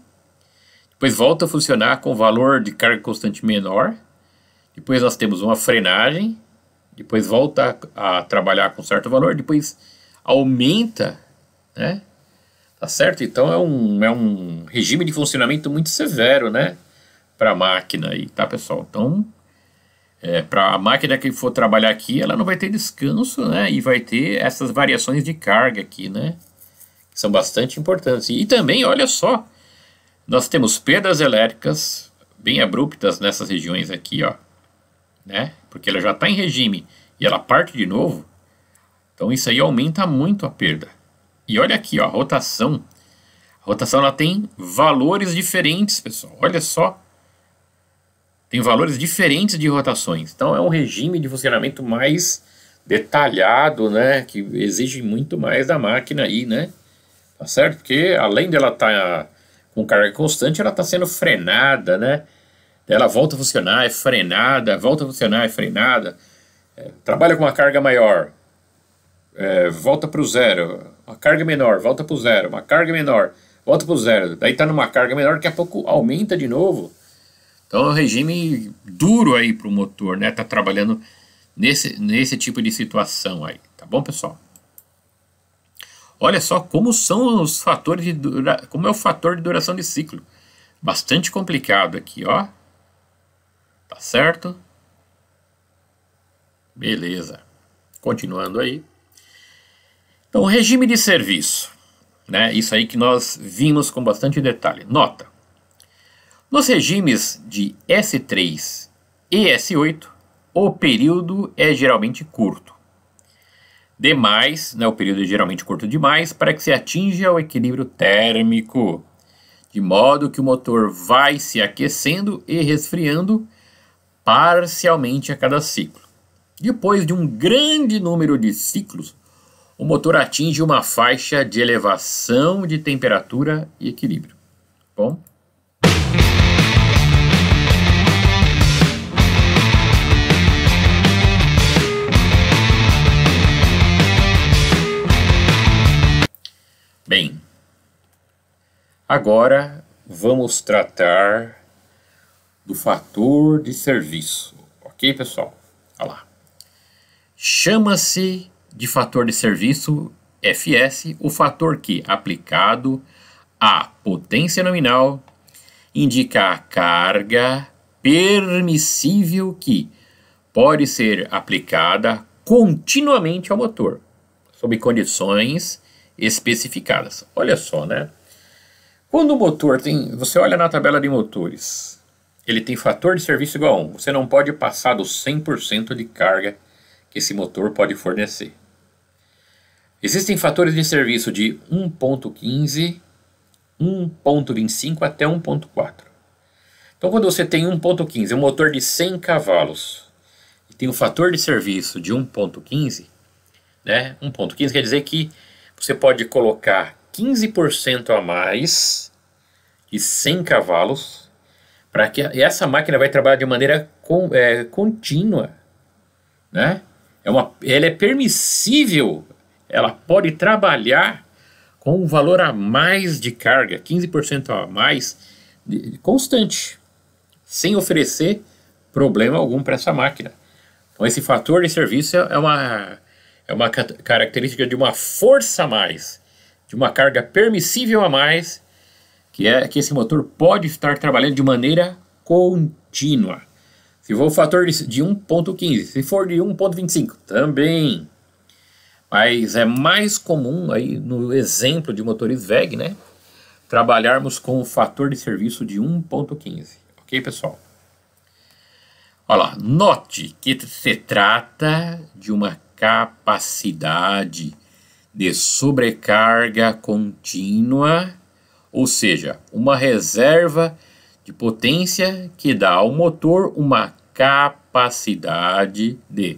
depois volta a funcionar com valor de carga constante menor, depois nós temos uma frenagem, depois volta a trabalhar com certo valor, depois aumenta, né? Tá certo? Então é um regime de funcionamento muito severo, né? Para a máquina aí, tá, pessoal? Então, para a máquina que for trabalhar aqui, ela não vai ter descanso, né? E vai ter essas variações de carga aqui, né? Que são bastante importantes. E também, olha só, nós temos perdas elétricas bem abruptas nessas regiões aqui, ó, né? Porque ela já está em regime e ela parte de novo. Então isso aí aumenta muito a perda. E olha aqui, ó, a rotação. A rotação ela tem valores diferentes, pessoal. Olha só. Tem valores diferentes de rotações. Então é um regime de funcionamento mais detalhado, né? Que exige muito mais da máquina aí, né? Tá certo? Porque além dela estar com carga constante, ela está sendo frenada, né? Ela volta a funcionar, é frenada, volta a funcionar, é frenada. Trabalha com uma carga maior, volta para o zero. Uma carga menor, volta para o zero. Uma carga menor, volta para o zero. Daí está numa carga menor, daqui a pouco aumenta de novo. Então é um regime duro aí para o motor, né? Tá trabalhando nesse tipo de situação aí, tá bom, pessoal? Olha só como são os fatores como é o fator de duração de ciclo. Bastante complicado aqui, ó. Tá certo? Beleza. Continuando aí. Então, regime de serviço, né? Isso aí que nós vimos com bastante detalhe. Nota. Nos regimes de S3 e S8, o período é geralmente curto. Demais, né, o período é geralmente curto demais para que se atinja o equilíbrio térmico, de modo que o motor vai se aquecendo e resfriando parcialmente a cada ciclo. Depois de um grande número de ciclos, o motor atinge uma faixa de elevação de temperatura e equilíbrio. Bom? Bem, agora vamos tratar do fator de serviço, ok, pessoal? Olha lá. Chama-se de fator de serviço FS o fator que, aplicado à potência nominal, indica a carga permissível que pode ser aplicada continuamente ao motor, sob condições especificadas. Olha só, né? Quando o motor tem... Você olha na tabela de motores, ele tem fator de serviço igual a 1. Você não pode passar do 100% de carga que esse motor pode fornecer. Existem fatores de serviço de 1.15, 1.25 até 1.4. Então, quando você tem 1.15, um motor de 100 cavalos, e tem um fator de serviço de 1,15, né? 1,15 quer dizer que você pode colocar 15% a mais de 100 cavalos para que essa máquina vai trabalhar de maneira contínua, né? Ela é permissível, ela pode trabalhar com um valor a mais de carga, 15% a mais, constante, sem oferecer problema algum para essa máquina. Então esse fator de serviço é uma característica de uma força a mais, de uma carga permissível a mais, que esse motor pode estar trabalhando de maneira contínua. Se for o fator de 1,15, se for de 1,25, também. Mas é mais comum, aí no exemplo de motores WEG, né, trabalharmos com o fator de serviço de 1,15. Ok, pessoal? Olha lá, note que se trata de uma capacidade de sobrecarga contínua, ou seja, uma reserva de potência que dá ao motor uma capacidade de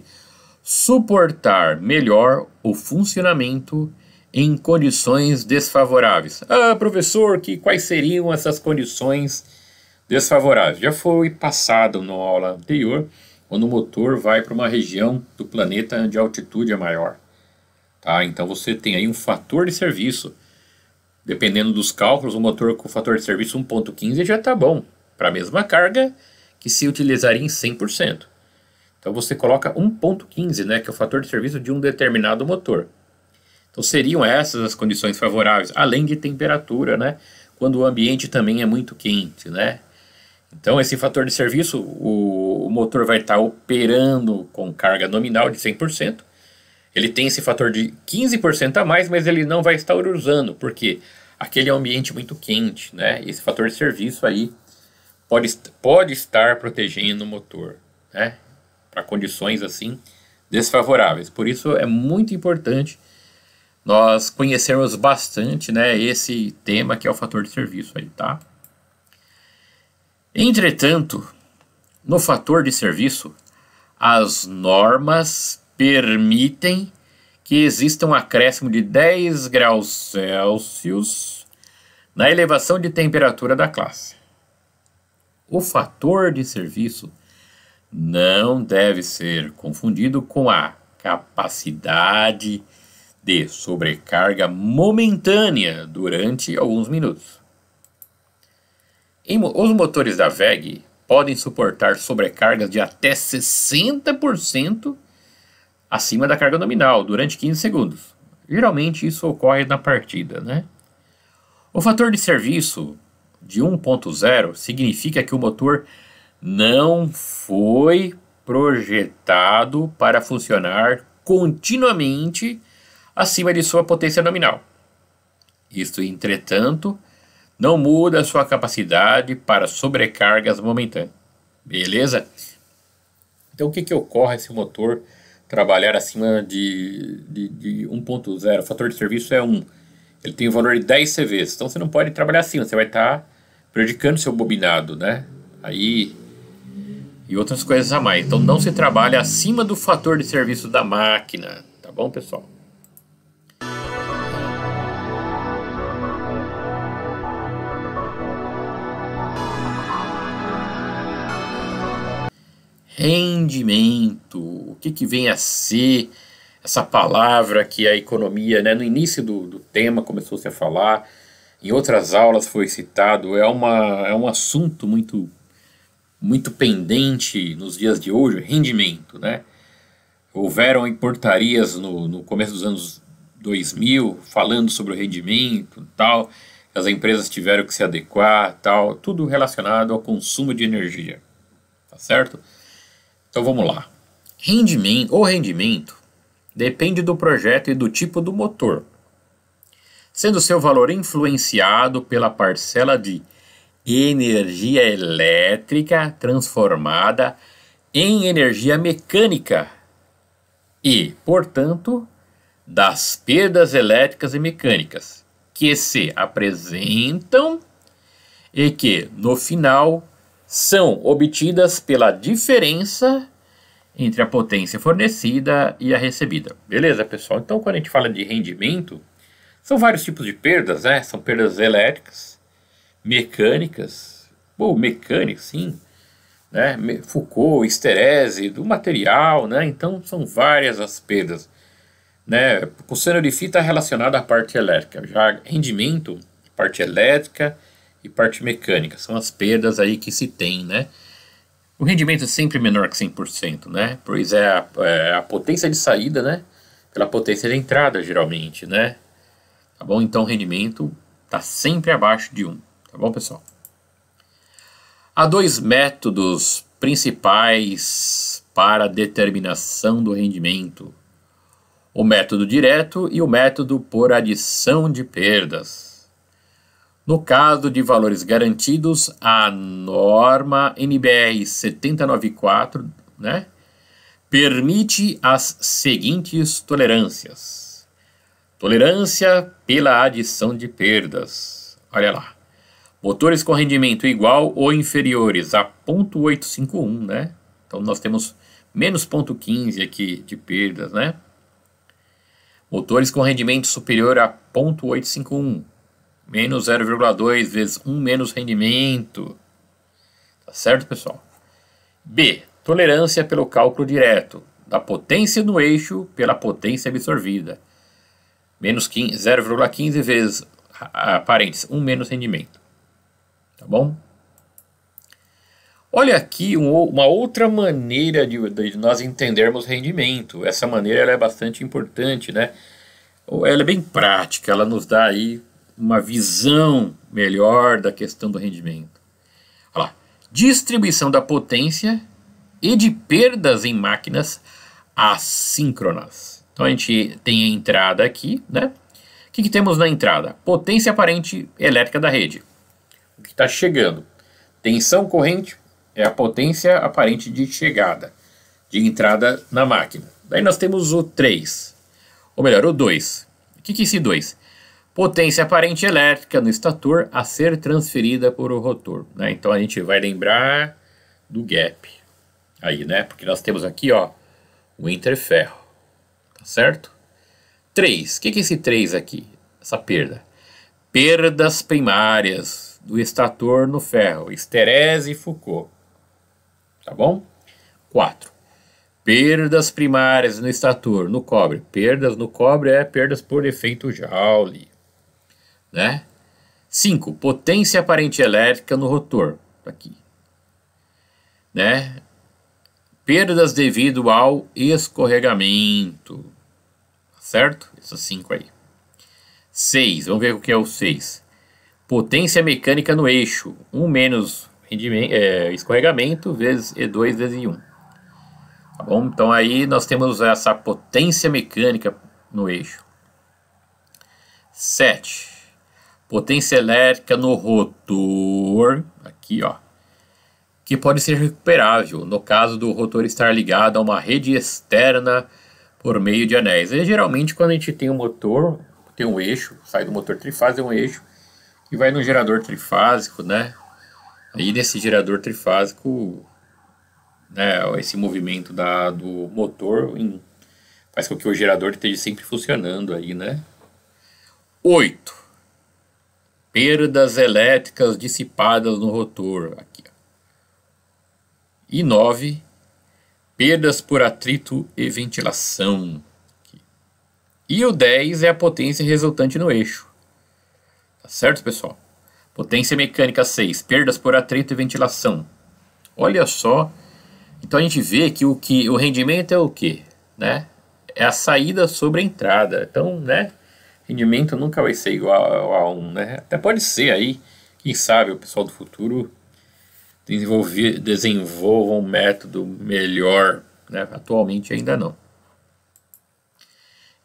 suportar melhor o funcionamento em condições desfavoráveis. Ah, professor, quais seriam essas condições desfavoráveis? Já foi passado na aula anterior, quando o motor vai para uma região do planeta onde a altitude é maior. Tá? Então você tem aí um fator de serviço. Dependendo dos cálculos, o motor com fator de serviço 1,15 já está bom, para a mesma carga que se utilizaria em 100%. Então você coloca 1,15, né, que é o fator de serviço de um determinado motor. Então seriam essas as condições favoráveis, além de temperatura, né, quando o ambiente também é muito quente, né. Então esse fator de serviço, o motor vai estar operando com carga nominal de 100%. Ele tem esse fator de 15% a mais, mas ele não vai estar usando, porque aquele é um ambiente muito quente, né. Esse fator de serviço aí pode estar protegendo o motor, né, para condições assim desfavoráveis. Por isso é muito importante nós conhecermos bastante, né, esse tema que é o fator de serviço aí, tá? Entretanto, no fator de serviço, as normas permitem que exista um acréscimo de 10 graus Celsius na elevação de temperatura da classe. O fator de serviço não deve ser confundido com a capacidade de sobrecarga momentânea durante alguns minutos. Os motores da WEG podem suportar sobrecargas de até 60% acima da carga nominal durante 15 segundos. Geralmente isso ocorre na partida, né? O fator de serviço de 1.0 significa que o motor não foi projetado para funcionar continuamente acima de sua potência nominal. Isto, entretanto, não muda a sua capacidade para sobrecargas momentâneas. Beleza? Então o que ocorre se o motor trabalhar acima de 1.0? O fator de serviço é 1. Ele tem o valor de 10 CVs. Então você não pode trabalhar acima, você vai estar prejudicando seu bobinado, né? Aí, e outras coisas a mais. Então não se trabalha acima do fator de serviço da máquina. Tá bom, pessoal? Rendimento. O que vem a ser essa palavra que a economia, né, no início do tema começou-se a falar, em outras aulas foi citado, é um assunto muito pendente nos dias de hoje, rendimento, né? Houveram portarias no começo dos anos 2000 falando sobre o rendimento, tal, as empresas tiveram que se adequar, tal, tudo relacionado ao consumo de energia, tá certo? Então vamos lá. Rendimento depende do projeto e do tipo do motor, sendo seu valor influenciado pela parcela de energia elétrica transformada em energia mecânica e, portanto, das perdas elétricas e mecânicas que se apresentam e que, no final, são obtidas pela diferença entre a potência fornecida e a recebida. Beleza, pessoal? Então, quando a gente fala de rendimento, são vários tipos de perdas, né? São perdas elétricas, mecânicas, mecânicas, sim, né? Foucault, esterese, do material, né? Então, são várias as perdas, né? Pulsando de fita relacionada à parte elétrica. Já rendimento, parte elétrica e parte mecânica, são as perdas aí que se tem, né? O rendimento é sempre menor que 100%, né? Pois é a potência de saída, né? Pela potência de entrada, geralmente, né? Tá bom? Então o rendimento está sempre abaixo de 1. Tá bom, pessoal? Há dois métodos principais para a determinação do rendimento: o método direto e o método por adição de perdas. No caso de valores garantidos, a norma NBR 7094, né, permite as seguintes tolerâncias. Tolerância pela adição de perdas. Olha lá. Motores com rendimento igual ou inferiores a 0,851, né? Então nós temos menos 0,15 aqui de perdas, né? Motores com rendimento superior a 0,851. Menos 0,2 vezes 1 menos rendimento. Tá certo, pessoal? B. Tolerância pelo cálculo direto da potência no eixo pela potência absorvida. Menos 0,15 vezes, parênteses, 1 menos rendimento. Tá bom? Olha aqui uma outra maneira de nós entendermos rendimento. Essa maneira ela é bastante importante, né? Ela é bem prática, ela nos dá aí uma visão melhor da questão do rendimento. Olha lá. Distribuição da potência e de perdas em máquinas assíncronas. Então a gente tem a entrada aqui, né? O que temos na entrada? Potência aparente elétrica da rede. O que está chegando. Tensão corrente é a potência aparente de chegada, de entrada na máquina. Daí nós temos o 3, ou melhor, o 2. O que é esse 2? Potência aparente elétrica no estator a ser transferida por o rotor, né? Então a gente vai lembrar do gap aí, né? Porque nós temos aqui, ó, o interferro, tá certo? 3, o que é esse 3 aqui? Essa perda. Perdas primárias do estator no ferro, esterese e Foucault, tá bom? 4. Perdas primárias no estator, no cobre. Perdas no cobre é perdas por efeito Joule, né? 5. Potência aparente elétrica no rotor, aqui, né? Perdas devido ao escorregamento, certo? Esses 5 aí. 6. Vamos ver o que é o 6. Potência mecânica no eixo, 1 menos escorregamento vezes E2 vezes I1. Tá bom? Então aí nós temos essa potência mecânica no eixo. 7. Potência elétrica no rotor, aqui ó, que pode ser recuperável no caso do rotor estar ligado a uma rede externa por meio de anéis. E geralmente quando a gente tem um motor, tem um eixo, sai do motor trifásico, é um eixo que vai no gerador trifásico, né? Aí nesse gerador trifásico, né, esse movimento do motor faz com que o gerador esteja sempre funcionando aí, né? 8. Perdas elétricas dissipadas no rotor, aqui, ó. E 9. Perdas por atrito e ventilação, aqui. E o 10 é a potência resultante no eixo. Tá certo, pessoal? Potência mecânica 6. Perdas por atrito e ventilação. Olha só. Então a gente vê que o rendimento é o quê? Né? É a saída sobre a entrada. Então, né? Rendimento nunca vai ser igual a 1, né? Até pode ser aí, quem sabe o pessoal do futuro desenvolva um método melhor, né? Atualmente ainda não.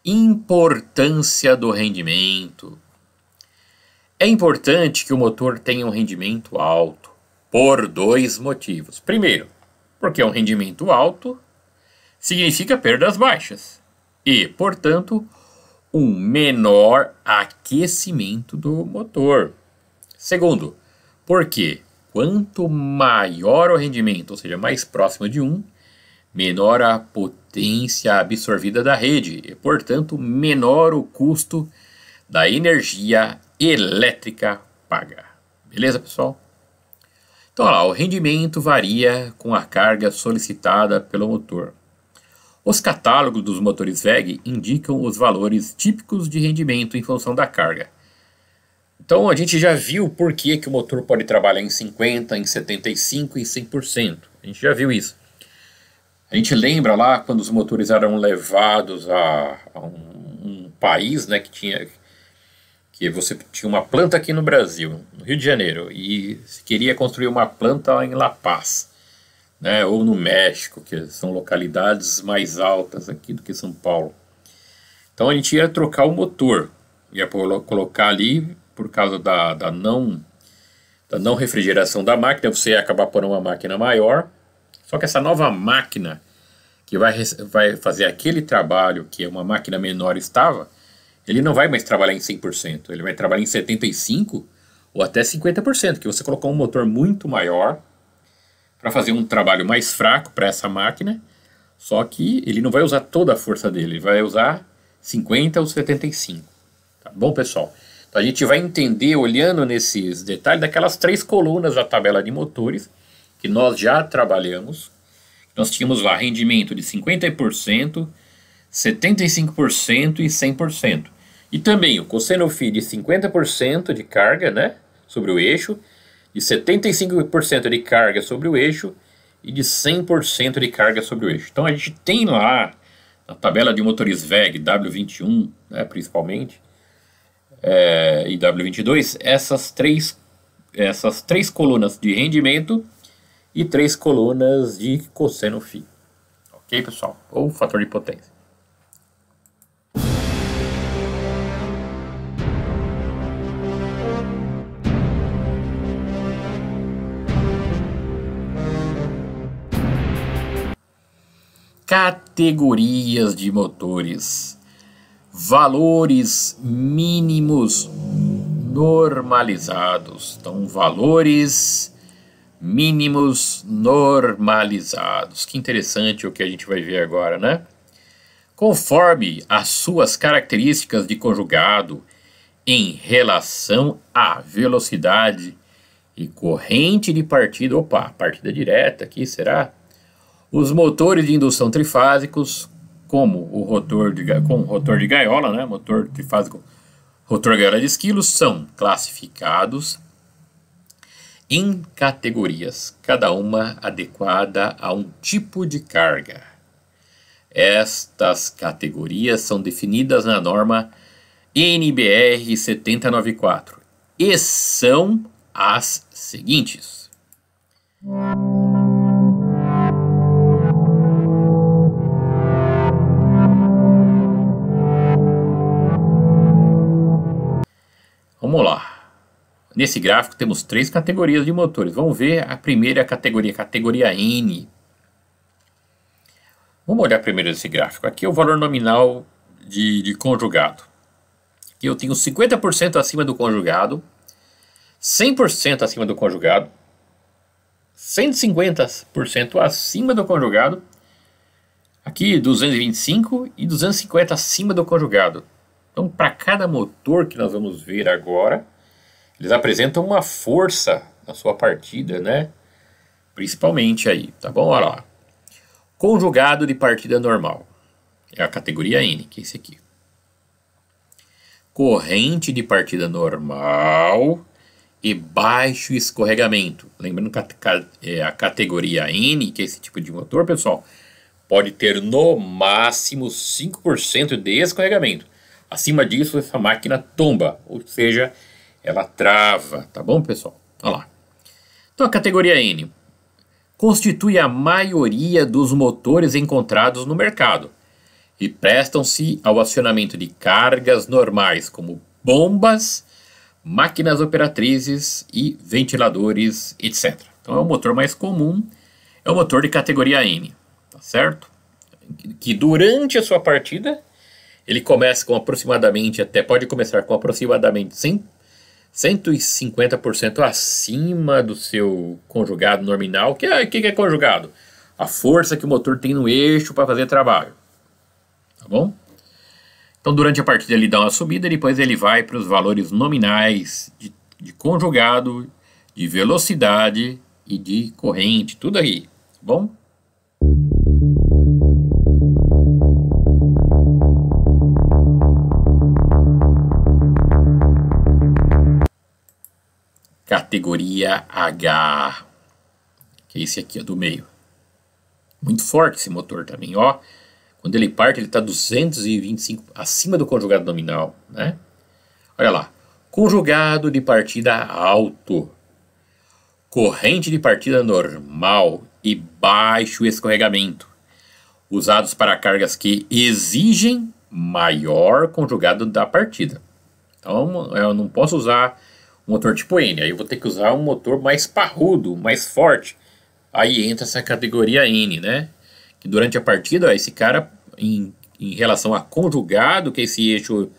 Importância do rendimento. É importante que o motor tenha um rendimento alto, por 2 motivos. Primeiro, porque um rendimento alto significa perdas baixas e, portanto, um menor aquecimento do motor. Segundo, porque quanto maior o rendimento, ou seja, mais próximo de 1, menor a potência absorvida da rede e, portanto, menor o custo da energia elétrica paga. Beleza, pessoal? Então, olha lá, o rendimento varia com a carga solicitada pelo motor. Os catálogos dos motores WEG indicam os valores típicos de rendimento em função da carga. Então, a gente já viu por que o motor pode trabalhar em 50%, em 75% e 100%. A gente já viu isso. A gente lembra lá quando os motores eram levados a um país, né, que você tinha uma planta aqui no Brasil, no Rio de Janeiro, e se queria construir uma planta em La Paz, né, ou no México, que são localidades mais altas aqui do que São Paulo. Então a gente ia trocar o motor, ia colocar ali, por causa da não refrigeração da máquina, você ia acabar por uma máquina maior. Só que essa nova máquina que vai fazer aquele trabalho que uma máquina menor estava, ele não vai mais trabalhar em 100%, ele vai trabalhar em 75% ou até 50%, que você colocou um motor muito maior para fazer um trabalho mais fraco para essa máquina, só que ele não vai usar toda a força dele, ele vai usar 50% ou 75%. Tá bom, pessoal? Então a gente vai entender, olhando nesses detalhes, daquelas 3 colunas da tabela de motores, que nós já trabalhamos. Nós tínhamos lá rendimento de 50%, 75% e 100%. E também o cosseno φ de 50% de carga, né, sobre o eixo, de 75% de carga sobre o eixo e de 100% de carga sobre o eixo. Então a gente tem lá, na tabela de motores WEG, W21, né, principalmente, e W22, essas três colunas de rendimento e 3 colunas de cosseno φ. Ok, pessoal? Ou fator de potência. Categorias de motores. Valores mínimos normalizados. Então, valores mínimos normalizados. Que interessante o que a gente vai ver agora, né? Conforme as suas características de conjugado em relação à velocidade e corrente de partida. Opa, partida direta aqui, será? Os motores de indução trifásicos, como o rotor de gaiola, né? Motor trifásico, rotor gaiola de esquilos, são classificados em categorias, cada uma adequada a um tipo de carga. Estas categorias são definidas na norma NBR 7094 e são as seguintes. Vamos lá. Nesse gráfico temos 3 categorias de motores. Vamos ver a primeira categoria, categoria N. Vamos olhar primeiro esse gráfico. Aqui é o valor nominal de conjugado. Aqui eu tenho 50% acima do conjugado, 100% acima do conjugado, 150% acima do conjugado, aqui 225 e 250 acima do conjugado. Então, para cada motor que nós vamos ver agora, eles apresentam uma força na sua partida, né? Principalmente aí, tá bom? Olha lá. Conjugado de partida normal. É a categoria N, que é esse aqui. Corrente de partida normal e baixo escorregamento. Lembrando que a categoria N, que é esse tipo de motor, pessoal, pode ter no máximo 5% de escorregamento. Acima disso, essa máquina tomba, ou seja, ela trava, tá bom, pessoal? Olha lá. Então, a categoria N constitui a maioria dos motores encontrados no mercado e prestam-se ao acionamento de cargas normais, como bombas, máquinas operatrizes e ventiladores, etc. Então, é o motor mais comum, é o motor de categoria N, tá certo? Que durante a sua partida, ele começa com aproximadamente, pode começar com aproximadamente 150% acima do seu conjugado nominal. O que é conjugado? a força que o motor tem no eixo para fazer trabalho. Tá bom? Então, durante a partida ele dá uma subida, depois ele vai para os valores nominais de conjugado, de velocidade e de corrente, tudo aí, tá bom? Categoria H, que é esse aqui, ó, do meio. Muito forte esse motor também, ó. Quando ele parte, ele está 225 acima do conjugado nominal, né? Olha lá. Conjugado de partida alto. Corrente de partida normal e baixo escorregamento. Usados para cargas que exigem maior conjugado da partida. Então, eu não posso usar um motor tipo N. Aí eu vou ter que usar um motor mais parrudo, mais forte. Aí entra essa categoria N, né? Que durante a partida, ó, esse cara, em relação a conjugado, que é esse eixo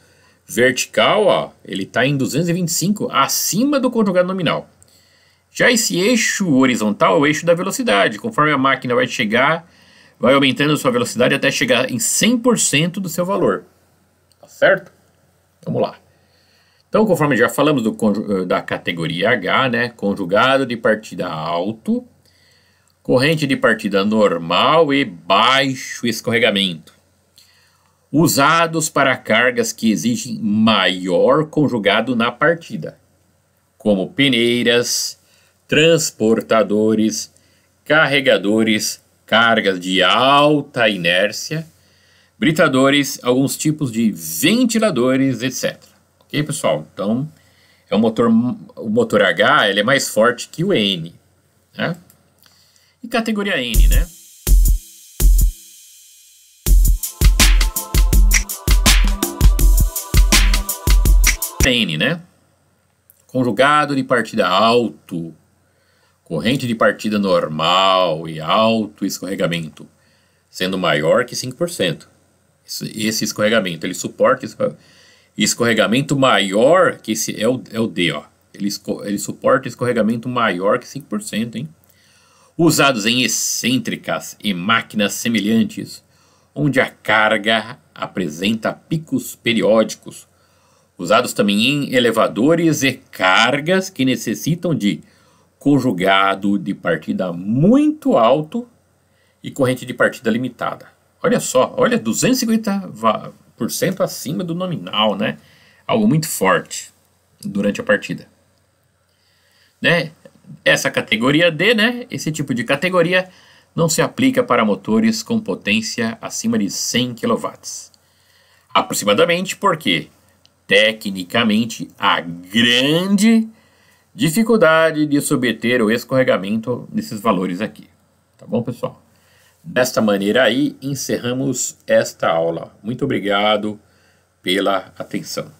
vertical, ó, ele está em 225, acima do conjugado nominal. Já esse eixo horizontal é o eixo da velocidade. Conforme a máquina vai chegar, vai aumentando a sua velocidade até chegar em 100% do seu valor. Tá certo? Vamos lá. Então, conforme já falamos da categoria H, né? Conjugado de partida alto, corrente de partida normal e baixo escorregamento. Usados para cargas que exigem maior conjugado na partida, como peneiras, transportadores, carregadores, cargas de alta inércia, britadores, alguns tipos de ventiladores, etc. Ok, pessoal? Então, o motor H ele é mais forte que o N, né? E categoria N, né? N, né? Conjugado de partida alto, corrente de partida normal e alto escorregamento, sendo maior que 5%. Esse escorregamento, ele suporta escorregamento maior que esse é o D, ó. Ele suporta escorregamento maior que 5%, hein? Usados em excêntricas e máquinas semelhantes, onde a carga apresenta picos periódicos. Usados também em elevadores e cargas que necessitam de conjugado de partida muito alto e corrente de partida limitada. Olha só, olha, 250% acima do nominal, né? Algo muito forte durante a partida. Né? Essa categoria D, né? Esse tipo de categoria não se aplica para motores com potência acima de 100 kW. Aproximadamente porque, tecnicamente, há grande dificuldade de se obter o escorregamento desses valores aqui. Tá bom, pessoal? Desta maneira aí, encerramos esta aula. Muito obrigado pela atenção.